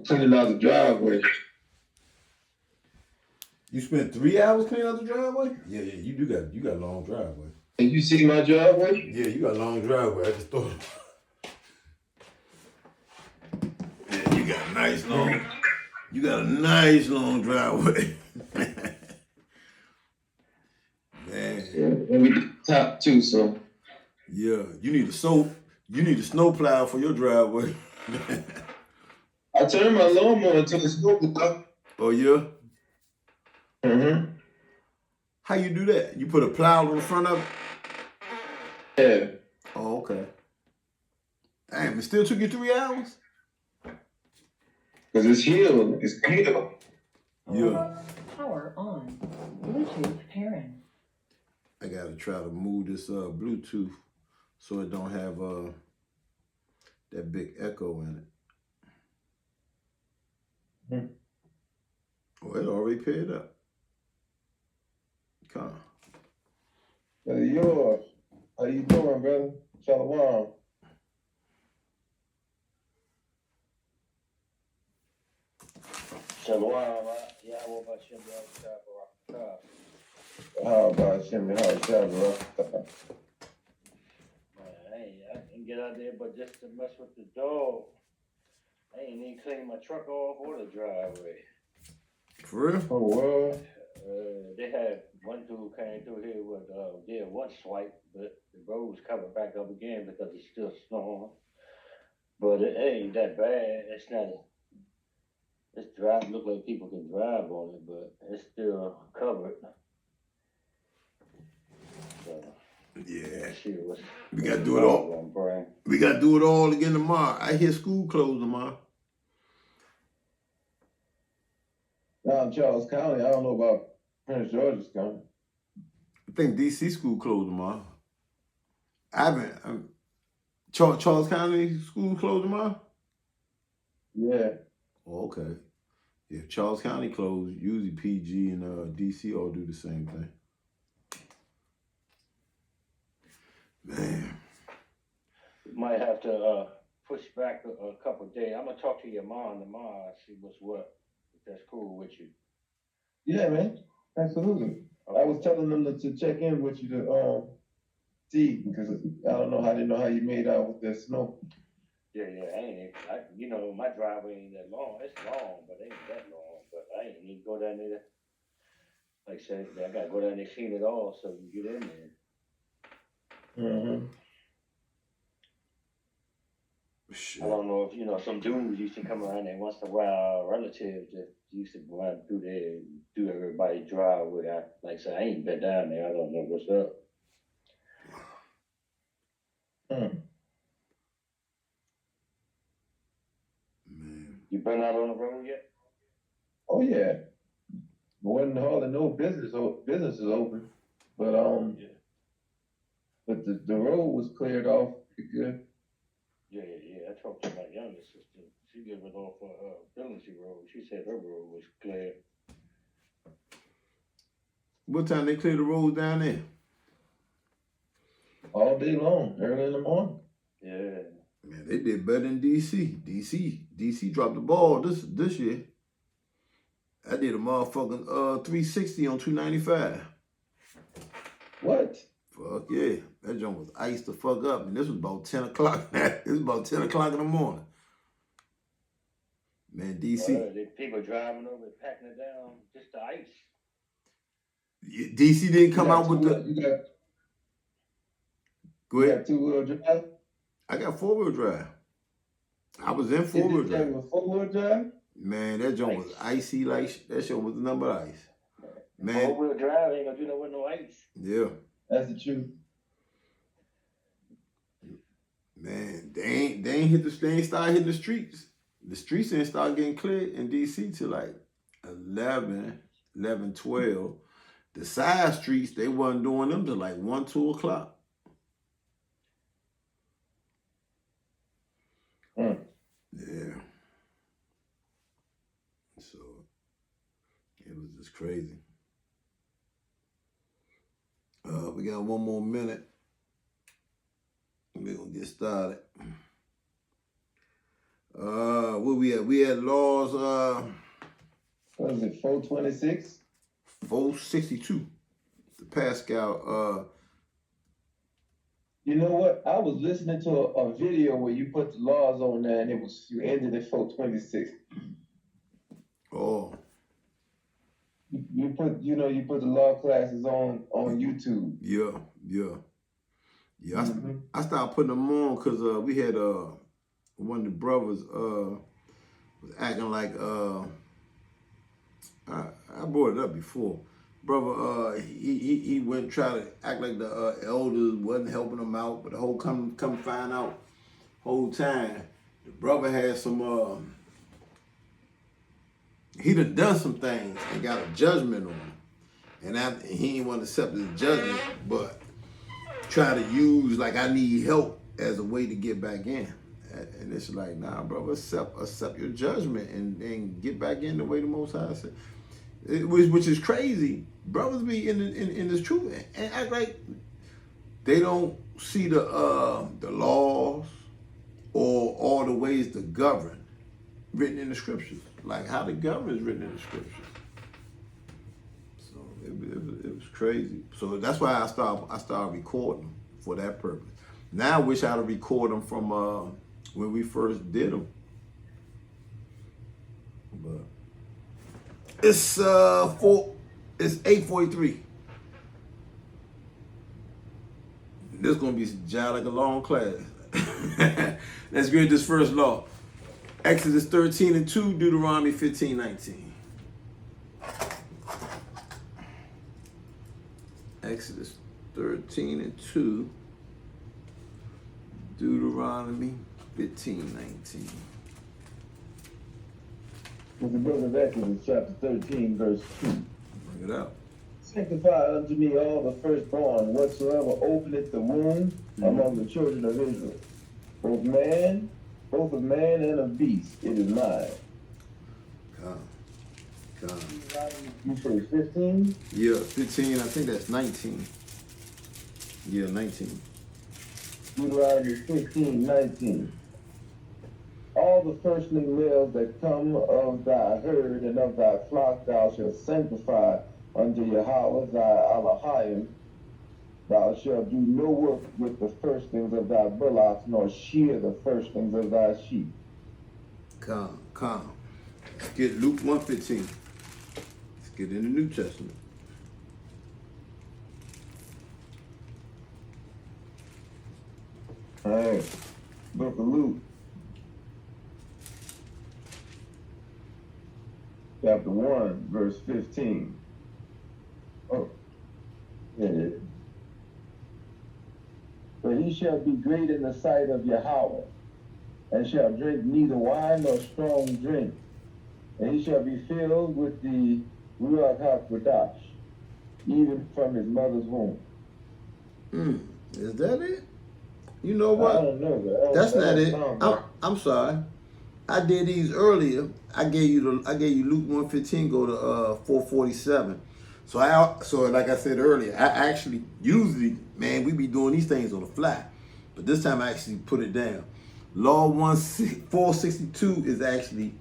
cleaning out the driveway. You spent 3 hours cleaning out the driveway? Yeah, you got a long driveway. And you see my driveway? Yeah, you got a long driveway. I just thought. Yeah, you got a nice long. You got a nice long driveway. Man. Yeah, and we did the top too, so. Yeah, you need a snow plow for your driveway. I turned my lawnmower until it's snow. Oh yeah? Mm-hmm. How you do that? You put a plow on the front of it? Yeah. Oh, okay. Damn, it still took you 3 hours? Because it's healed. It's healed. Yeah. Power on. Bluetooth pairing. I gotta try to move this Bluetooth so it don't have that big echo in it. Hmm. Oh, it already paired up. Come on. That's yours. How you doing, brother? Shalom. Shalom. How about Shimmy? How about Shabbat? I can get out there, but just to mess with the dog. I ain't even clean my truck off or the driveway. For real? Oh, well. They had one dude came through here with did one swipe, but the road was covered back up again because it's still snowing. But it ain't that bad. It's not. This drive look like people can drive on it, but it's still covered. So, Yeah. was, We gotta do it all. We gotta do it all again tomorrow. I hear school closed tomorrow. Down in Charles County, I don't know about Prince George's County. I think DC school closed tomorrow. I haven't. Charles County school closed tomorrow? Yeah. Oh, okay. If Charles County closed, usually PG and DC all do the same thing. Man. Might have to push back a couple of days. I'm gonna talk to your mom tomorrow. See what's what. If that's cool with you. Yeah, man. Absolutely. Okay. I was telling them to check in with you to see, because I don't know how they know how you made out with that snow. Yeah, my driveway ain't that long. It's long, but it ain't that long. But I ain't need to go down there. Like I said, I gotta go down there, clean it all so you get in there. Mm-hmm. Shit. I don't know if some dudes used to come around there once in a while, relatives that used to run through there and do everybody's driveway. Like I said, I ain't been down there. I don't know what's up. Mm. Man. You been out on the road yet? Oh yeah. Wasn't hardly no business is open. But yeah. But the road was cleared off pretty good. Yeah. I talked to my youngest sister. She lived off Billingsley Road. She said her road was clear. What time they clear the roads down there? All day long, early in the morning. Yeah. Man, they did better than DC. DC dropped the ball this year. I did a motherfucking 360 on 295. What? Fuck yeah. That joint was iced the fuck up. And this was about 10 o'clock. This was about 10 o'clock in the morning. Man, DC. People driving over it, packing it down, just the ice. DC didn't come out with the... Go ahead. You got two-wheel drive? I got four-wheel drive. I was in four-wheel drive. Was four-wheel drive? Man, that joint was icy like... That shit was the number of ice. Man. Four-wheel drive ain't gonna do no with no ice. Yeah. That's the truth. Man, they ain't start hitting the streets. The streets ain't start getting cleared in DC till like 11, 12. The side streets, they wasn't doing them till like 1, 2 o'clock. Mm. Yeah. So it was just crazy. We got one more minute. We're gonna get started. where we at? We had laws What is it, 426? 462. The Pascal. You know what? I was listening to a video where you put the laws on there and you ended at 426. Oh, You put the law classes on YouTube. yeah. Mhm. I started putting them on because we had one of the brothers was acting like I brought it up before. Brother, he went and tried to act like the elders wasn't helping him out, but the whole come find out whole time the brother had some he done some things and got a judgment on him, and after he didn't want to accept his judgment, but try to use like I need help as a way to get back in. And it's like, nah, brother, accept your judgment and get back in the way the Most High said. Which is crazy. Brothers be in this truth and act like they don't see the laws or all the ways to govern written in the scriptures, like how the government is written in the scriptures. So it was crazy. So that's why I started recording for that purpose. Now I wish I'd have recorded them from when we first did them. But it's 8:43. This is gonna be just like a long class. Let's read this first law. Exodus 13:2, Deuteronomy 15:19. Exodus 13:2, Deuteronomy 15:19. With the book of Exodus, chapter 13, verse 2. Bring it out. Sanctify unto me all the firstborn, whatsoever openeth the womb among the children of Israel. Both of man and of beast, it is mine. Come. You say 15? Yeah, 15, I think that's 19. Yeah, 19. Deuteronomy 15:19. All the firstling males that come of thy herd and of thy flock thou shalt sanctify unto Yahweh thy Elohim. Thou shalt do no work with the firstlings of thy bullocks, nor shear the firstlings of thy sheep. Come. Let's get Luke 1:15. Let's get in the New Testament. All right, book of Luke, chapter 1, verse 15. Oh, yeah, it is. For he shall be great in the sight of Yahweh, and shall drink neither wine nor strong drink, and he shall be filled with the Ruach HaKodesh, even from his mother's womb. Is that it? You know I what? don't know, but That's not it. sound right. I'm sorry. I did these earlier. I gave you Luke 1:15. Go to 4:47. So like I said earlier, I actually usually, man, we be doing these things on the fly, but this time I actually put it down. Law 462 is actually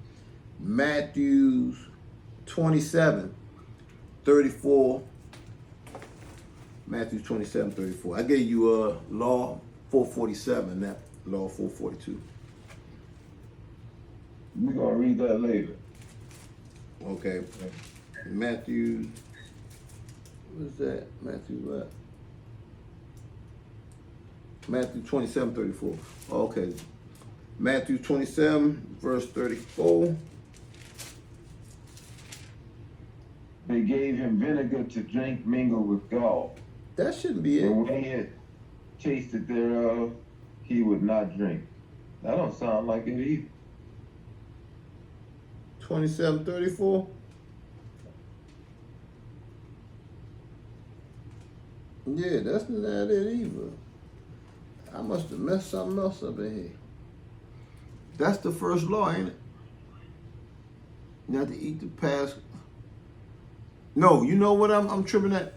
Matthew 27:34. Matthew 27:34. I gave you Law 447, not Law 442. We're going to read that later. Okay. Matthew, what is that? Matthew what? Matthew 27:34. Okay. Matthew 27, verse 34. They gave him vinegar to drink mingled with gall. That shouldn't be And it. when he had tasted thereof, he would not drink. That don't sound like it either. 27:34. Yeah, that's not it either. I must have messed something else up in here. That's the first law, ain't it? You have to eat the Passover. No, you know what I'm tripping at?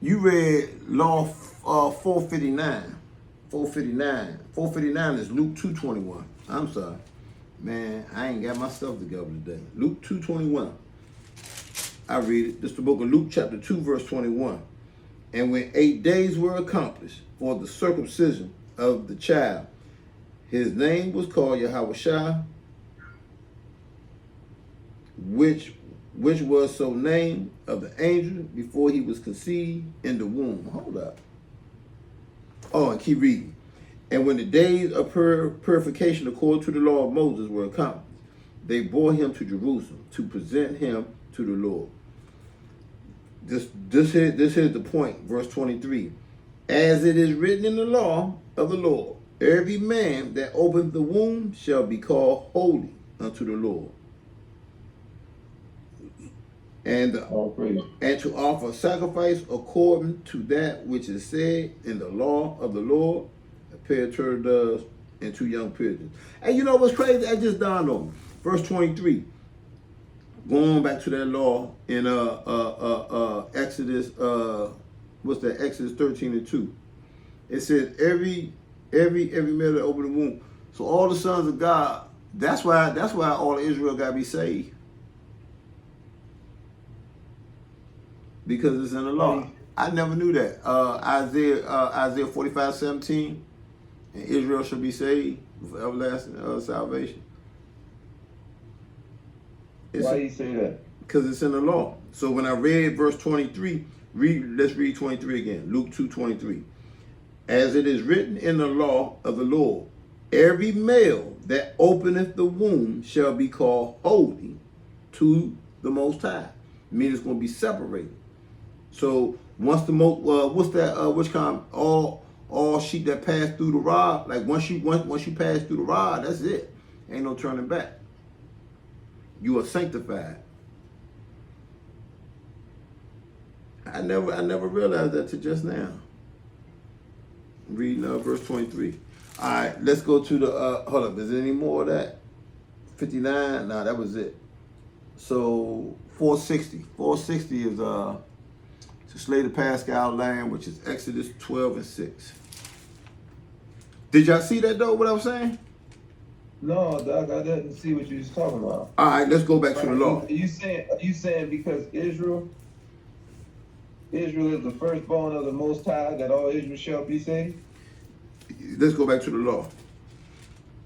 You read Law 459. 459 is Luke 2:21. I'm sorry. Man, I ain't got my stuff together today. Luke 2:21. I read it. This is the book of Luke chapter 2, verse 21. And when 8 days were accomplished for the circumcision of the child, his name was called Yahushua, which was so named of the angel before he was conceived in the womb. Hold up. Oh, and keep reading. And when the days of purification according to the law of Moses were accomplished, they bore him to Jerusalem to present him to the Lord. This is the point, verse 23. As it is written in the law of the Lord, every man that openeth the womb shall be called holy unto the Lord. And to offer sacrifice according to that which is said in the law of the Lord, a pair of turtle doves and 2 young pigeons. And you know what's crazy? That just dawned on me. Verse 23. Going back to that law in Exodus, what's that? Exodus 13:2. It says every male that opened the womb. So all the sons of God. That's why all of Israel got to be saved. Because it's in the law. I never knew that. Isaiah 45:17, and Israel shall be saved for everlasting salvation. Why do you say that? Because it's in the law. So when I read verse 23, let's read 23 again. Luke 2:23. As it is written in the law of the Lord, every male that openeth the womb shall be called holy to the Most High. Meaning it's going to be separated. So once the which kind all sheep that pass through the rod, like once you pass through the rod, that's it. Ain't no turning back. You are sanctified. I never realized that till just now. Reading verse 23. All right, let's go to the hold up. Is there any more of that? 59. Nah, that was it. So 460. 460 is to slay the Paschal lamb, which is Exodus 12:6. Did y'all see that though? What I was saying? No, Doc, I didn't see what you was talking about. All right, let's go back to the law. Are you saying because Israel is the firstborn of the Most High, that all Israel shall be saved? Let's go back to the law.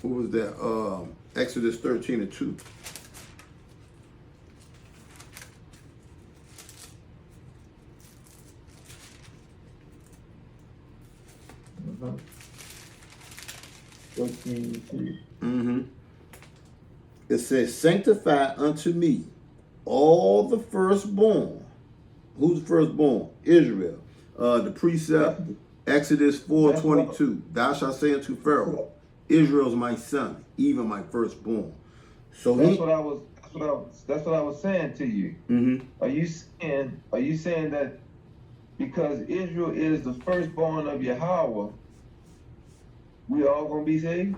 What was that? Exodus 13:2. Mm-hmm. 13:2. Mm-hmm. It says, sanctify unto me all the firstborn. Who's the firstborn? Israel. The precept, Exodus 4:22. Thou shalt say unto Pharaoh, Israel's my son, even my firstborn. So that's what I was saying to you. Mm-hmm. Are you saying that because Israel is the firstborn of Yahweh, we all gonna be saved?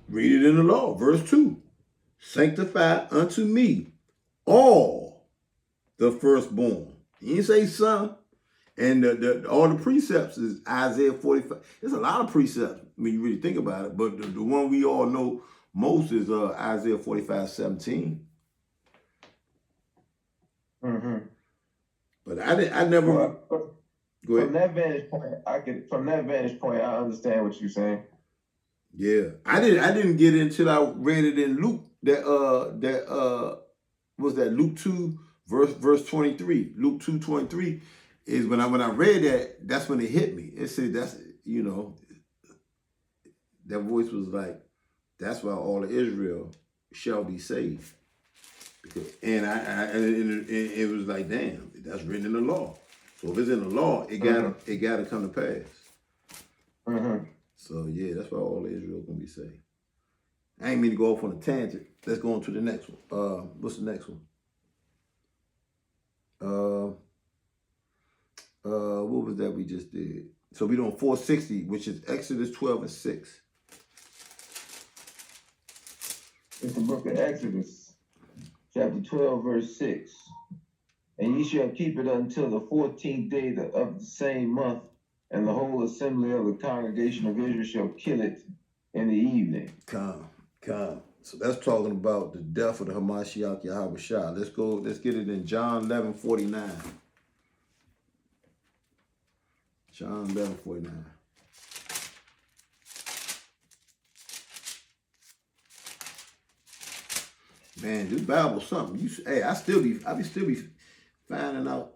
Read it in the law, verse 2. Sanctify unto me all the firstborn. He didn't say son. And all the precepts is Isaiah 45. There's a lot of precepts when you really think about it, but the one we all know most is Isaiah 45:17. Mm-hmm. But I never. Well, go ahead. From that vantage point, I understand what you're saying. Yeah, I didn't get it until I read it in Luke. Was that Luke 2 verse 23. Luke 2:23 is when I read that. That's when it hit me. It said that voice was like, that's why all of Israel shall be saved. And it was like, damn, that's written in the law. So if it's in the law, it gotta come to pass. Mm-hmm. So yeah, that's why all of Israel gonna be saved. I ain't mean to go off on a tangent. Let's go on to the next one. What's the next one? What was that we just did? So we doing 460, which is Exodus 12:6. It's the book of Exodus, chapter 12, verse 6. And ye shall keep it until the 14th day of the same month, and the whole assembly of the congregation of Israel shall kill it in the evening. Come. So that's talking about the death of the Hamashiach Yahushua. Let's get it in John 11:49. John 11:49. Man, this Bible something. Hey, I be still be finding out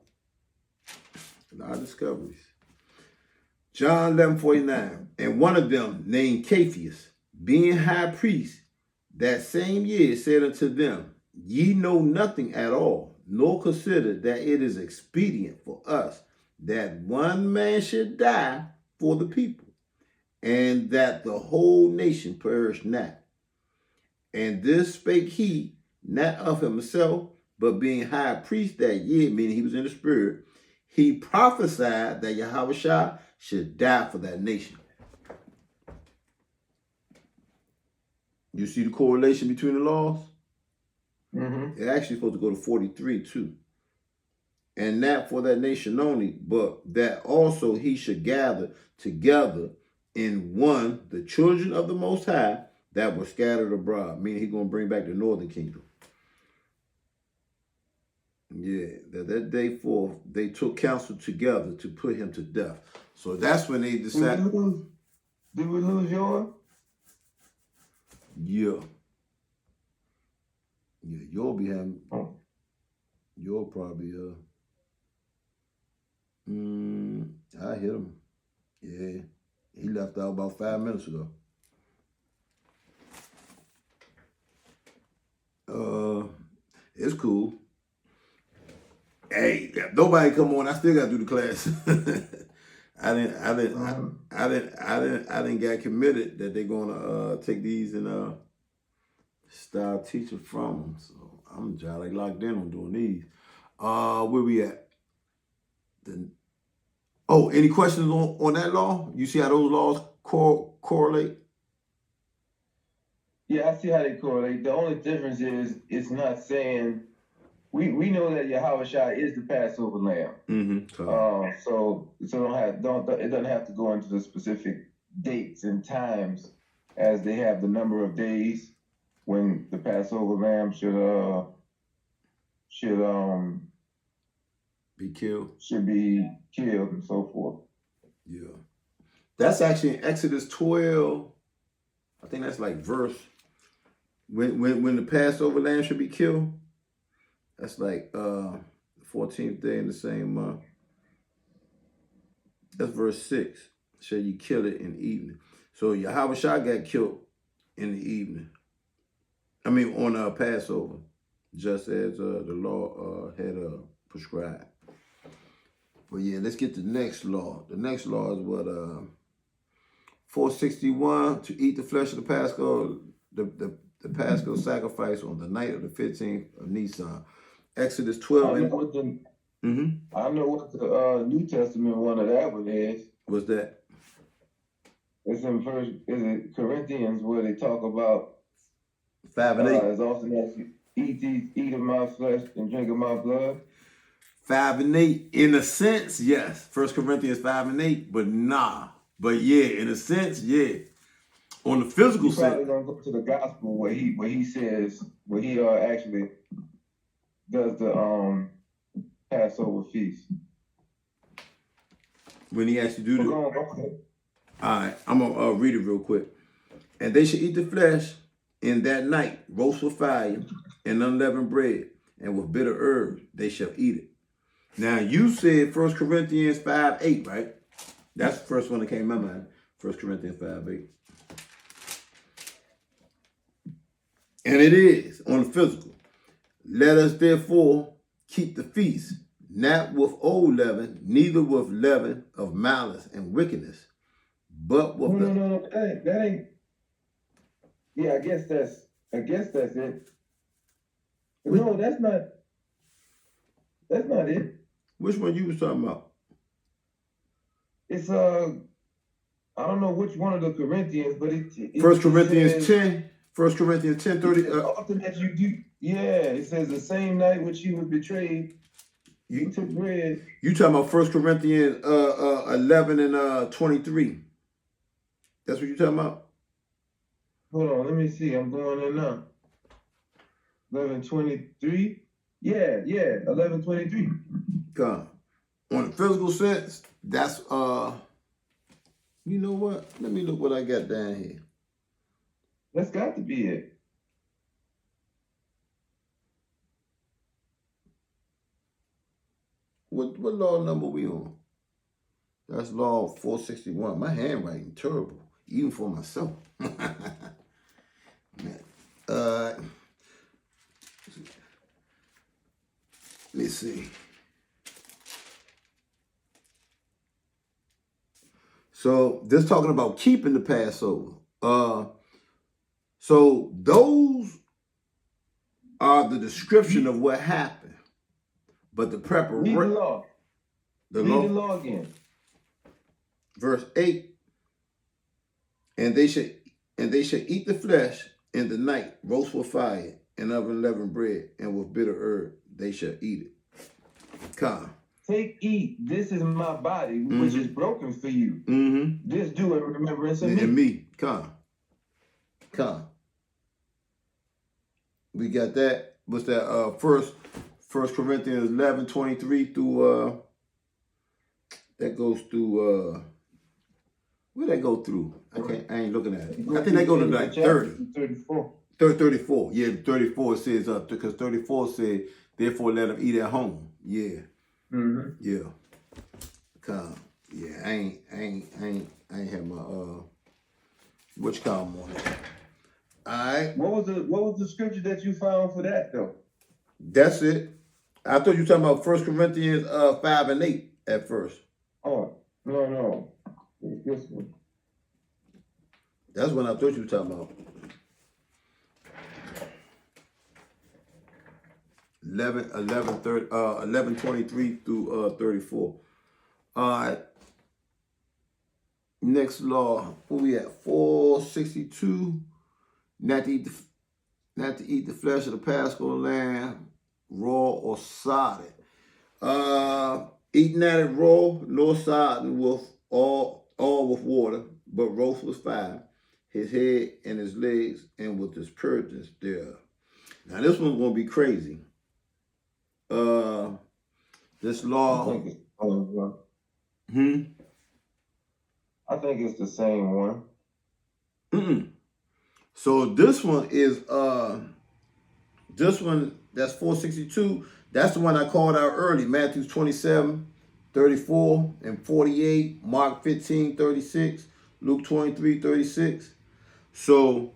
a lot of discoveries. John 11:49. And one of them, named Capheus, being high priest, that same year said unto them, Ye know nothing at all, nor consider that it is expedient for us that one man should die for the people, and that the whole nation perish not. And this spake he not of himself, but being high priest that year, meaning he was in the spirit, he prophesied that Yahushua should die for that nation. You see the correlation between the laws? Mm-hmm. It's actually supposed to go to 43 too. And not for that nation only, but that also he should gather together in one the children of the Most High that were scattered abroad. Meaning he's going to bring back the northern kingdom. Yeah, that day forth, they took counsel together to put him to death. So that's when they decided. Did we lose yours? Yeah. Yeah, you'll be having. You'll probably I hit him. Yeah. He left out about 5 minutes ago. It's cool. Hey, if nobody come on, I still gotta do the class. I didn't get committed that they're gonna take these and start teaching from them. So I'm jolly locked in on doing these. Where we at? Any questions on that law? You see how those laws correlate? Yeah, I see how they correlate. The only difference is it's not saying we know that Yahushua is the Passover lamb. Mm-hmm. So it doesn't have to go into the specific dates and times as they have the number of days when the Passover lamb be killed. Should be killed and so forth. Yeah. That's actually in Exodus 12. I think that's like verse when the Passover lamb should be killed. That's like the 14th day in the same month. That's verse 6. Shall you kill it in the evening? So Yahushua got killed in the evening. I mean on Passover, just as the law had prescribed. But yeah, let's get to the next law. The next law is what 461, to eat the flesh of the Paschal, the Paschal sacrifice on the night of the 15th of Nisan. Exodus 12. I know what the New Testament one of that one is. What's that? It's in is it Corinthians where they talk about 5 and 8. As often as you eat of my flesh and drink of my blood. 5 and 8. In a sense, yes. 1 Corinthians 5 and 8, but nah. But yeah, in a sense, yeah. On the physical sense. You're probably gonna go to the gospel where he says where he actually does the Passover feast. When he actually do the okay. Alright, I'm gonna read it real quick. And they should eat the flesh in that night, roast with fire and unleavened bread, and with bitter herbs they shall eat it. Now you said 1 Corinthians 5:8, right? That's the first one that came in my mind. 1 Corinthians 5:8. And it is on the physical. Let us therefore keep the feast, not with old leaven, neither with leaven of malice and wickedness, but with No, that ain't. Yeah, I guess that's it. No, that's not it. Which one you was talking about? It's I don't know which one of the Corinthians, but it 1 Corinthians 10. 1 Corinthians 10:30. Often as you do, yeah, it says the same night which he was betrayed, he took bread. You talking about 1 Corinthians 11 and 23. That's what you talking about? Hold on, let me see. I'm going in now. 11:23. Yeah, 11:23. Come. On the physical sense, that's you know what? Let me look what I got down here. That's got to be it. What law number we on? That's law 461. My handwriting terrible, even for myself. Let's see. So this talking about keeping the Passover. So those are the description of what happened, but the Read the preparation. law. The Read law. the law again. Verse 8, and they should eat the flesh in the night, roast with fire, and of unleavened bread, and with bitter herb they shall eat it. Come. Take, eat. This is my body, which is broken for you. Mm-hmm. This do in remembrance of me. And me. Come. We got that. What's that? First Corinthians 11:23 through that goes through where that go through? I ain't looking at it. I think they go to like 30. 34. 34. Yeah, 34 says because 34 said, therefore let them eat at home. Yeah. Mm-hmm. Yeah. Come. Yeah, I ain't have my which column on it. Alright. What was the scripture that you found for that though? That's it. I thought you were talking about 1 Corinthians 5 and 8 at first. Oh, no. This one. That's what I thought you were talking about. 11:23 through 34. All right. Next law, what we at? 462. Not to eat the flesh of the Paschal lamb, raw or sodden. Eating at it raw, nor sodden with all with water, but roast with fire, his head and his legs, and with his purges thereof. Now this one's gonna be crazy. This law. I think it's the same one. I think it's the same one. So this one is that's 462. That's the one I called out early. Matthew 27:34 and 48, Mark 15:36, Luke 23:36. So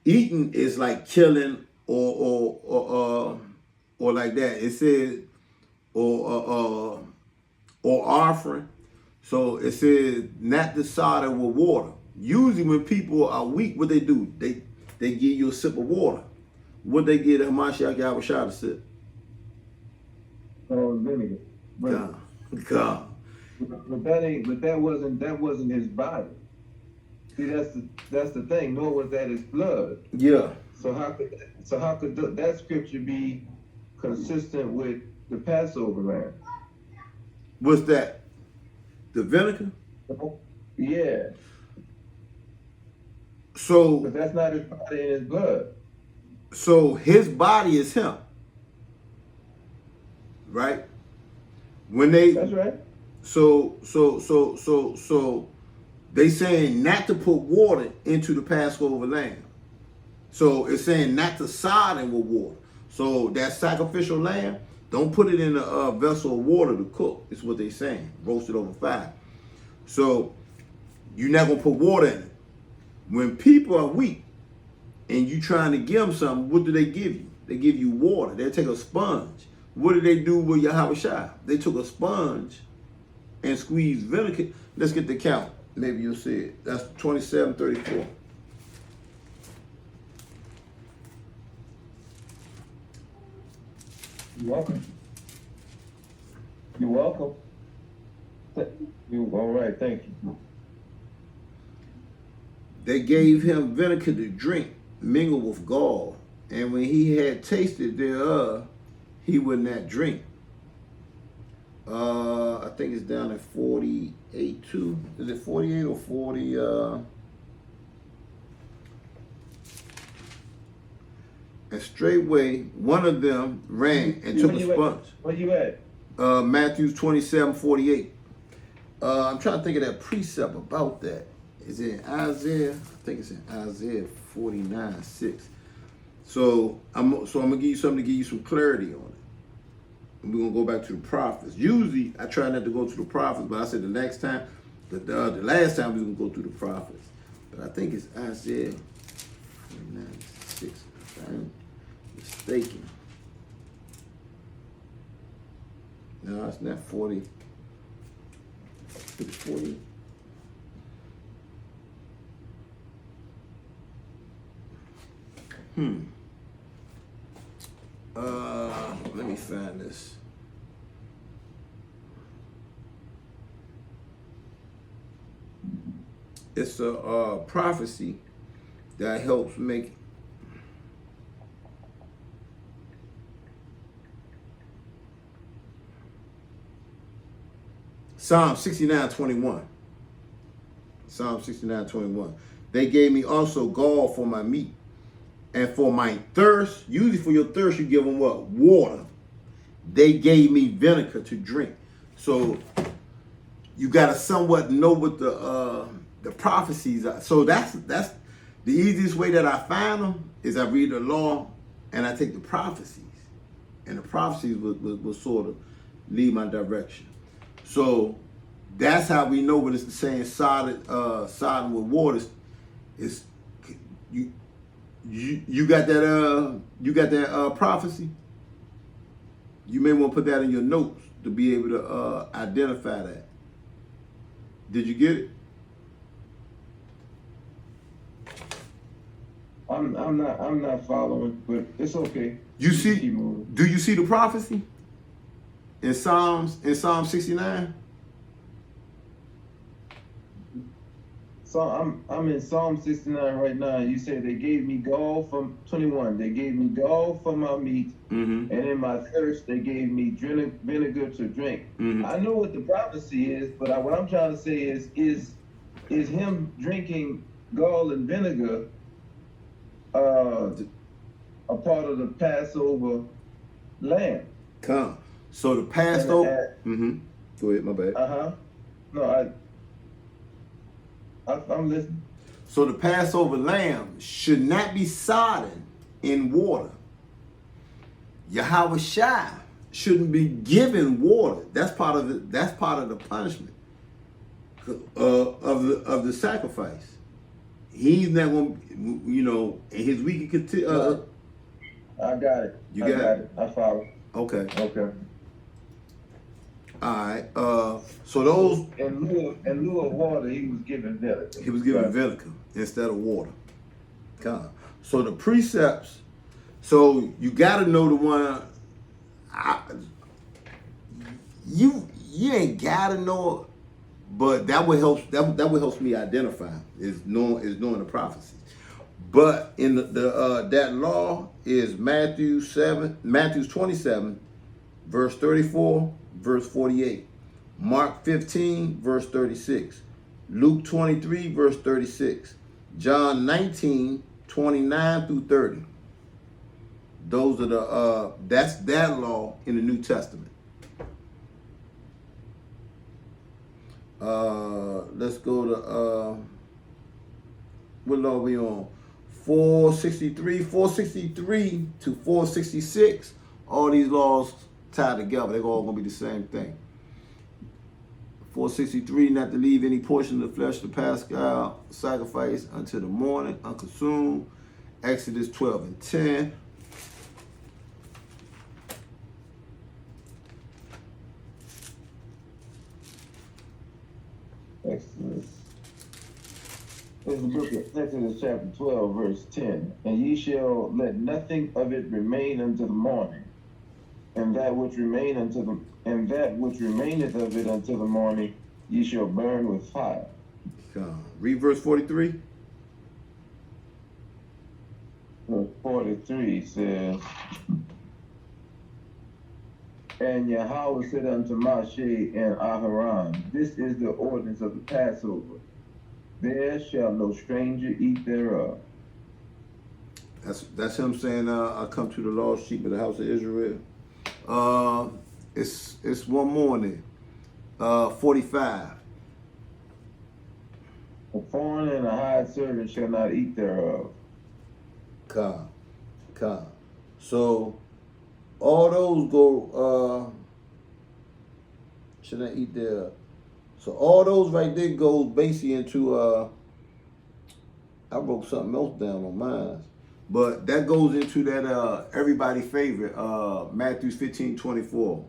eating is like killing or like that. It says or offering. So it says not the sodden with water. Usually when people are weak, what they do? They give you a sip of water. What they give Hamashiach Yahushua to sip? Oh, vinegar. God. But that wasn't his body. See, that's the thing. Nor was that his blood. Yeah. So how could that scripture be consistent with the Passover lamb? What's that? The vinegar? Yeah. So, but that's not his body and his blood. So his body is him, right? That's right. So they saying not to put water into the Passover lamb. So it's saying not to sodden with water. So that sacrificial lamb, don't put it in a vessel of water to cook. Is what they saying. Roast it over fire. So you're not gonna put water in it. When people are weak and you trying to give them something, what do they give you? They give you water. They take a sponge. What did they do with Yahushua? They took a sponge and squeezed vinegar. Let's get the count. Maybe you'll see it. That's 27:34. You're welcome. You're welcome. You all right? Thank you. They gave him vinegar to drink, mingled with gall, and when he had tasted thereof, he would not drink. I think it's down at 48 too. Is it 48 or 40? and straightway one of them ran and took a sponge. Where you at? Matthew 27:48. I'm trying to think of that precept about that. Is it in Isaiah? I think it's in Isaiah 49:6. So I'm gonna give you something to give you some clarity on it. And we're gonna go back to the prophets. Usually I try not to go to the prophets, but I said the last time we're gonna go through the prophets. But I think it's Isaiah 49:6, if I'm mistaken. No, it's not 40. It's 40. Let me find this. It's a prophecy that helps make Psalm 69:21. Psalm 69:21. They gave me also gall for my meat, and for my thirst. Usually for your thirst, you give them what? Water. They gave me vinegar to drink. So you gotta somewhat know what the prophecies are. So that's the easiest way that I find them is I read the law and I take the prophecies, and the prophecies will sort of lead my direction. So that's how we know what it's saying. Sodden with waters is you got that prophecy. You may want to put that in your notes to be able to identify that. Did you get it? I'm not following, but it's okay. You see? Keep moving. Do you see the prophecy in Psalm 69? So I'm in Psalm 69 right now. You say they gave me gall from 21. They gave me gall for my meat, and in my thirst they gave me vinegar to drink. I know what the prophecy is, but what I'm trying to say is him drinking gall and vinegar a part of the Passover lamb? Come. So the Passover. Go ahead, my bad. No, I'm listening. So the Passover lamb should not be sodden in water. Yahweh Shai shouldn't be given water. That's part of it. That's part of the punishment of the sacrifice. He's not going to, in his week. I got it. You got it. I follow. Okay. All right. So those in lieu of water, he was given vinegar. He was given vinegar instead of water. God. So the precepts. So you got to know the one. You ain't got to know, but that would help. That would help me identify is knowing the prophecies. But in that law is Matthew 27, verse 34. Verse 48, Mark 15, verse 36, Luke 23, verse 36, John 19, 29 through 30. Those are that's that law in the New Testament. Let's go to, what law we on? 463 to 466. All these laws tied together, they're all going to be the same thing. 463, not to leave any portion of the flesh of the Paschal sacrifice until the morning, unconsumed. Exodus 12 and 10. Exodus. It's the book of Exodus chapter 12, verse 10. And ye shall let nothing of it remain until the morning. And that which remaineth of it until the morning, ye shall burn with fire. Read verse 43. Verse 43 says, And Yahweh said unto Moshe and Aharon, This is the ordinance of the Passover. There shall no stranger eat thereof. That's him saying, I come to the lost sheep of the house of Israel. It's one morning. 45. A foreigner and a hired servant shall not eat thereof. Come. So all those go should not eat thereof. So all those right there goes basically into I wrote something else down on mine. But that goes into that everybody favorite, Matthew 15:24.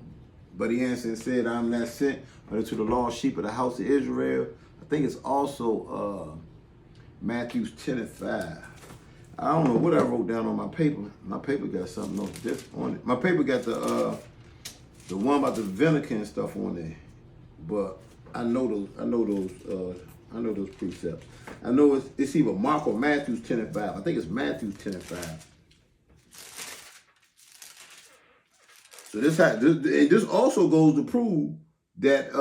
But he answered and said, I'm not sent, but into the lost sheep of the house of Israel. I think it's also Matthew 10:5. I don't know what I wrote down on my paper. My paper got something else different on it. My paper got the one about the vinegar and stuff on there. But I know those precepts. I know it's either Mark or Matthew 10:5. I think it's Matthew 10:5. So this also goes to prove that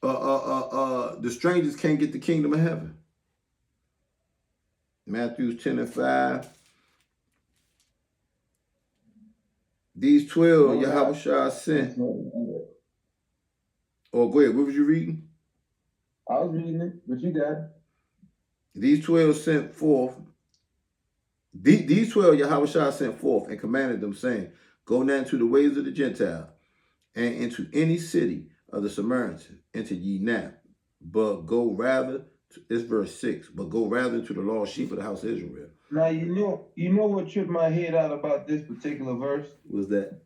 the strangers can't get the kingdom of heaven. Matthew 10:5. These 12 Yahushua sent. Oh, go ahead. What was you reading? I was reading it, but you got it. These 12 sent forth. These 12 Yahushua sent forth and commanded them, saying, Go now into the ways of the Gentile, and into any city of the Samaritans, enter ye not, but go rather, it's verse 6, but go rather into the lost sheep of the house of Israel. Now you know what tripped my head out about this particular verse? Was that?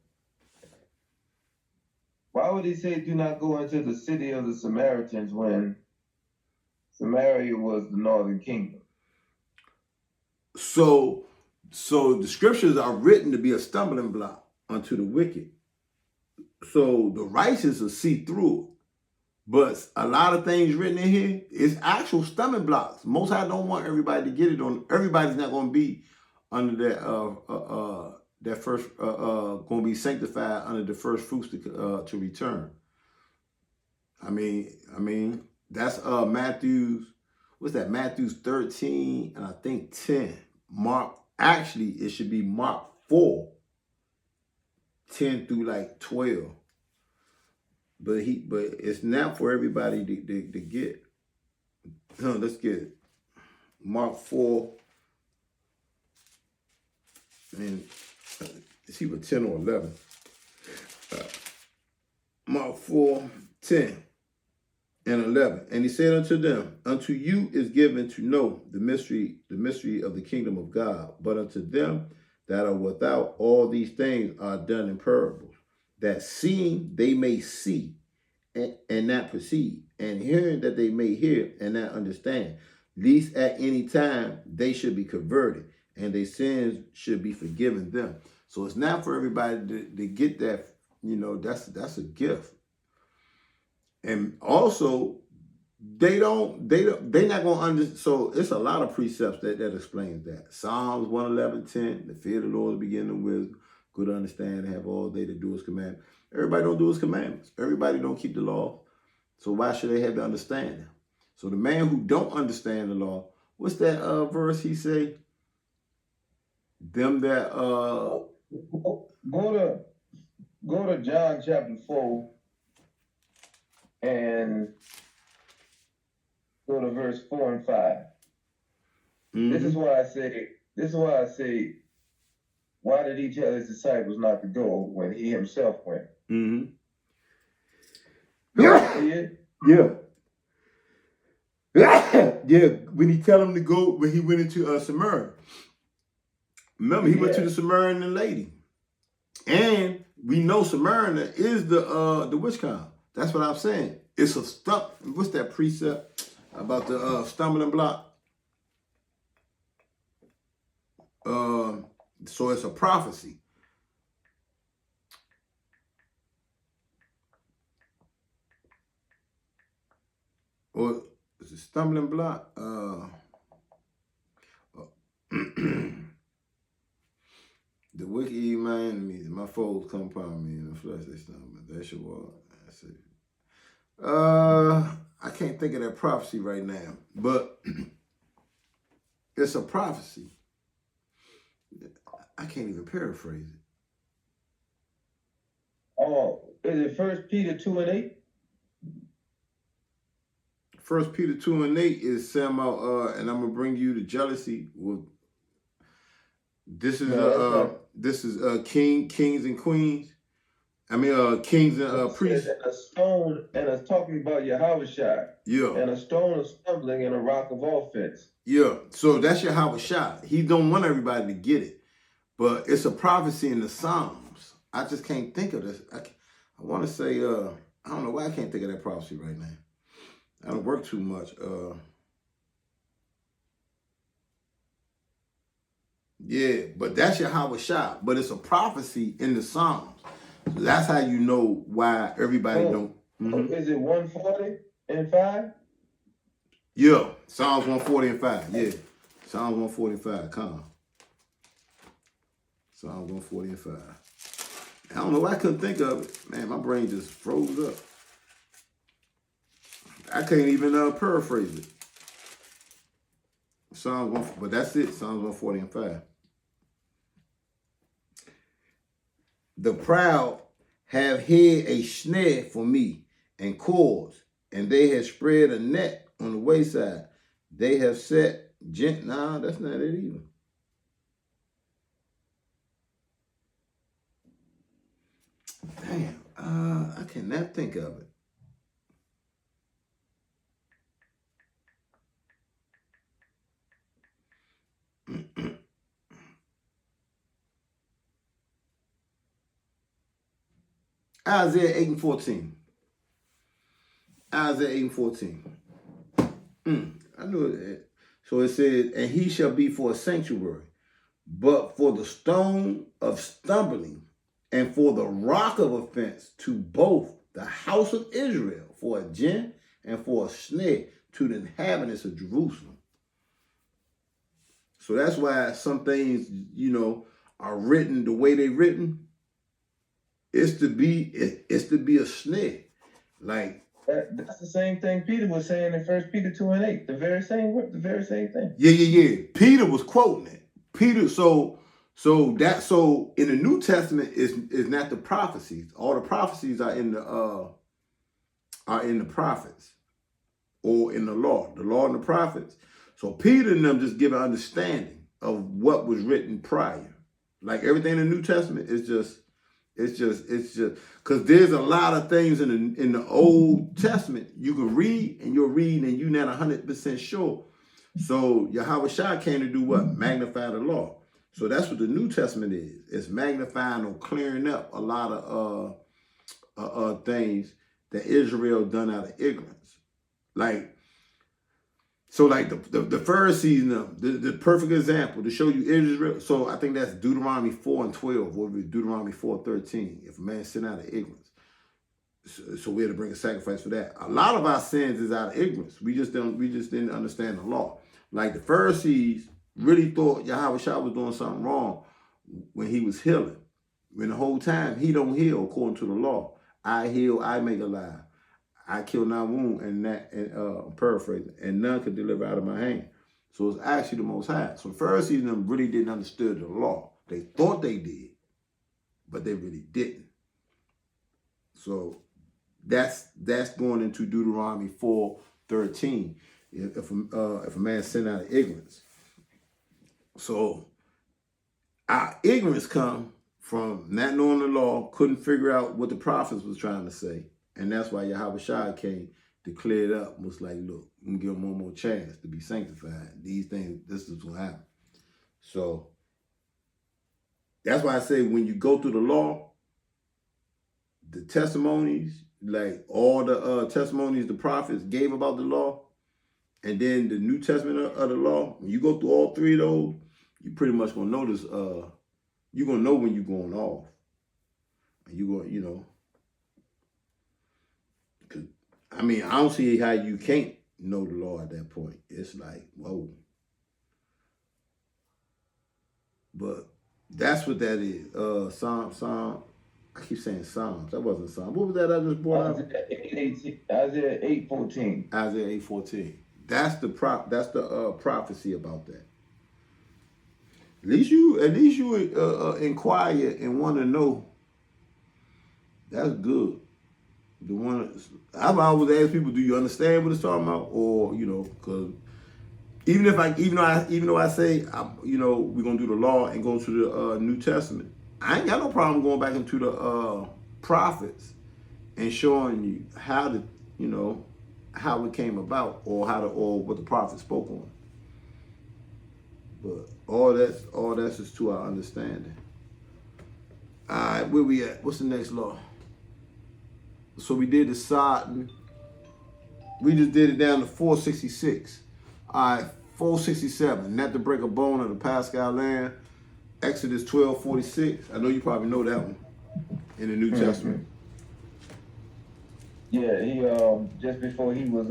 Why would he say do not go into the city of the Samaritans when Samaria was the northern kingdom? So the scriptures are written to be a stumbling block unto the wicked. So the righteous will see through it. But a lot of things written in here is actual stumbling blocks. Most High don't want everybody to get it on. Everybody's not going to be under that first going to be sanctified under the first fruits to return. I mean that's Matthew's. What's that? Matthew's 13 and I think 10. Mark, actually it should be Mark 4, 10 through like 12. But it's not for everybody to get. Let's get it. Mark 4 and it's either 10 or 11. Mark 4, 10 and 11. And he said unto them, Unto you is given to know the mystery of the kingdom of God, but unto them that are without, all these things are done in parables, that seeing they may see and not perceive, and hearing that they may hear and not understand, lest at any time they should be converted, and their sins should be forgiven them. So it's not for everybody to get that. That's a gift. And also, they're not gonna understand. So it's a lot of precepts that explains that. Psalms 111:10, the fear of the Lord is the beginning of wisdom, good understand, have all they to do his commandments. Everybody don't do his commandments. Everybody don't keep the law. So why should they have to understand them? So the man who don't understand the law, what's that verse he say? Them that Go to John chapter 4 and go to verse 4 and 5. Mm-hmm. This is why I say, why did he tell his disciples not to go when he himself went? Mm-hmm. Yeah. Yeah, when he tell him to go, when he went into Samaria. Remember, he went to the Samaritan lady. And we know Samaritan is the witch kind. That's what I'm saying. It's a stuff. What's that precept about the stumbling block? So it's a prophecy. Or it's a stumbling block. The wicked eat my enemies, my foes come upon me in the flesh. They stumble. That's your word. That's it. I can't think of that prophecy right now, but it's a prophecy. I can't even paraphrase it. Oh, is it 1 Peter 2:8? 1 Peter 2:8 is saying about and I'm gonna bring you to jealousy. Well, this is No, that's kings and queens. I mean kings and not. It says, priests. and a stone, and it's talking about Yahushua, Yeah. and a stone of stumbling and a rock of offense. Yeah. So that's Yahweh Shai. He don't want everybody to get it. But it's a prophecy in the Psalms. I just can't think of this. I want to say, I don't know why I can't think of that prophecy right now. I don't work too much. Yeah, but that's Yahweh Shai. But it's a prophecy in the Psalms. So that's how you know why everybody don't. Mm-hmm. Is it 140 and 5? Yeah, Psalms 140 and 5. Yeah, Psalms 145. Come. Psalms 140 and 5. I don't know why I couldn't think of it. Man, my brain just froze up. I can't even paraphrase it. Psalms 1, but that's it. Psalms 140 and 5. The proud have hid a snare for me and cords, and they have spread a net on the wayside. They have set nah, that's not it either. Damn, I cannot think of it. Isaiah 8 and 14. Isaiah 8 and 14. I knew it. So it says, and he shall be for a sanctuary, but for the stone of stumbling and for the rock of offense to both the house of Israel, for a gin and for a snare to the inhabitants of Jerusalem. So that's why some things, are written the way they're written. It's to be a snare. Like that's the same thing Peter was saying in 1 Peter 2:8. The very same thing. Yeah. Peter was quoting it. Peter, so in the New Testament is not the prophecies. All the prophecies are in the prophets or in the law and the prophets. So Peter and them just give an understanding of what was written prior. Like everything in the New Testament is just because there's a lot of things in the Old Testament you can read and you're reading and you're not 100% sure. So Yahweh Shai came to do what? Magnify the law. So that's what the New Testament is. It's magnifying or clearing up a lot of things that Israel done out of ignorance. Like the Pharisees, the perfect example to show you Israel. So I think that's Deuteronomy 4 and 12, or Deuteronomy 4:13. If a man sin out of ignorance, so we had to bring a sacrifice for that. A lot of our sins is out of ignorance. We just didn't understand the law. Like the Pharisees really thought Yahweh Shai was doing something wrong when he was healing. When the whole time he don't heal according to the law. I heal, I make alive. I kill, not wound, and I'm paraphrasing, and none could deliver out of my hand. So it's actually the Most High. So the Pharisees and them really didn't understand the law. They thought they did, but they really didn't. So that's going into Deuteronomy 4:13. If a man sin out of ignorance. So our ignorance come from not knowing the law, couldn't figure out what the prophets was trying to say. And that's why Yahweh Shai came to clear it up. Was like, look, I'm going to give them one more chance to be sanctified. These things, this is what happened. So that's why I say when you go through the law, the testimonies, like all the testimonies the prophets gave about the law, and then the New Testament of the law, when you go through all three of those, you pretty much going to notice, you're going to know when you're going off. And you're going, I mean, I don't see how you can't know the law at that point. It's like, whoa. But that's what that is. Psalm. I keep saying Psalms. That wasn't Psalm. What was that I just brought out? Isaiah 8:14. Isaiah 8:14. That's the prophecy about that. At least you inquire and want to know. That's good. The one I've always asked people, do you understand what it's talking about, or because even though I say we're gonna do the law and go to the New Testament, I ain't got no problem going back into the prophets and showing you how how it came about, or what the prophet spoke on. But all that's just to our understanding. All right, where we at? What's the next law? So we did the Sodom. We just did it down to 466. All right, 467. Not to break a bone of the Pascal land. Exodus 12:46. I know you probably know that one in the New Testament. Yeah, he just before he was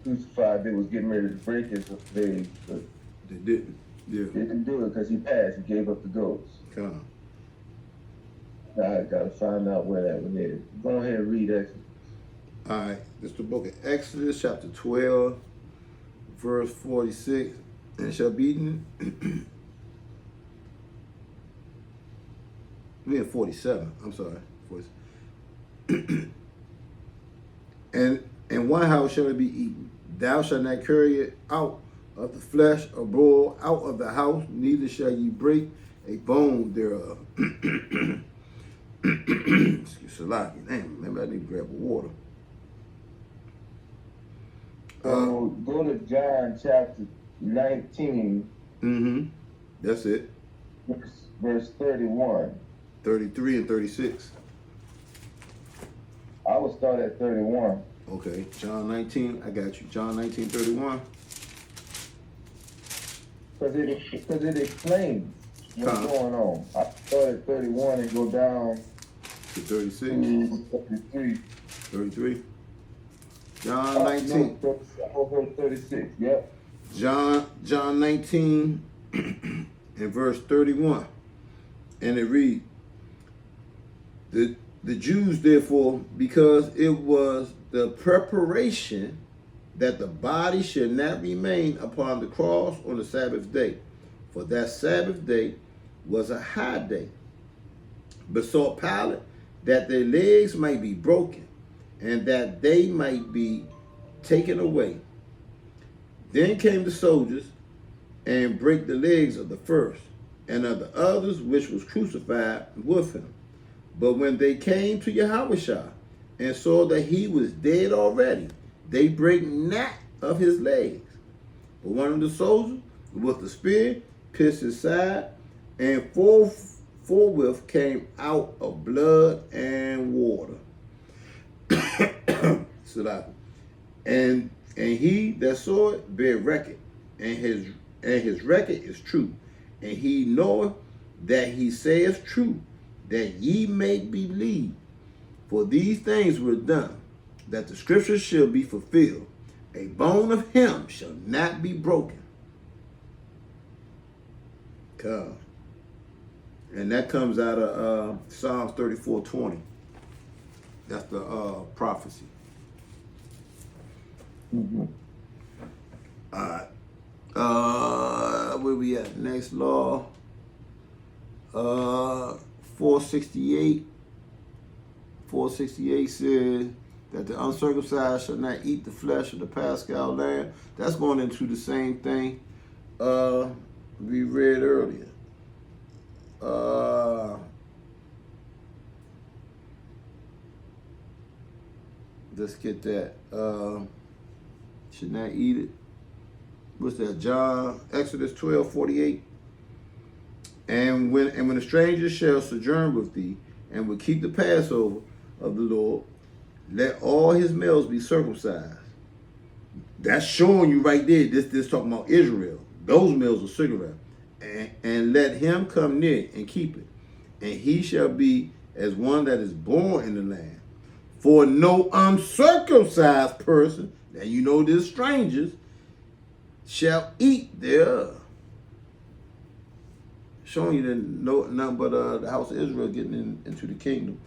crucified, they was getting ready to break his legs, but They didn't. Yeah. they didn't do it because he passed. He gave up the ghost. Kind of. I gotta find out where that one is. Go ahead and read Exodus. All right, this is the book of Exodus, chapter 12, verse 46. And it shall be we in 47. I'm sorry, 47. And one house shall it be eaten. Thou shalt not carry it out of the flesh or broil out of the house, neither shall ye break a bone thereof. Excuse me, damn, maybe I need to grab a water. Go to John chapter 19. That's it. Verse 31. 33 and 36. I would start at 31. Okay, John 19, I got you. John 19:31. Because it explains what's going on. I start at 31 and go down To 36. to 33. 33. John 19. No, verse 36, yep. John 19 and verse 31. And it reads, the Jews therefore, because it was the preparation that the body should not remain upon the cross on the Sabbath day, for that Sabbath day was a high day, besought Pilate that their legs might be broken, and that they might be taken away. Then came the soldiers and brake the legs of the first and of the others which was crucified with him. But when they came to Yahushua and saw that he was dead already, they brake not of his legs. But one of the soldiers with the spear pierced his side, and forthwith came out of blood and water. And he that saw it bare record, and his record is true, and he knoweth that he saith true, that ye may believe. For these things were done, that the scripture shall be fulfilled. A bone of him shall not be broken. God. And that comes out of Psalms 34:20. That's the prophecy. All right. Where we at? Next law. 468. 468 says that the uncircumcised shall not eat the flesh of the Paschal lamb. That's going into the same thing we read earlier. Let's get that. Should not eat it. What's that? Exodus 12:48. And when a stranger shall sojourn with thee, and will keep the Passover of the Lord, let all his males be circumcised. That's showing you right there. This talking about Israel. Those males are circumcised. And let him come near and keep it. And he shall be as one that is born in the land. For no uncircumcised person, now you know there's strangers, shall eat thereof. Showing you that nothing but the house of Israel getting into the kingdom.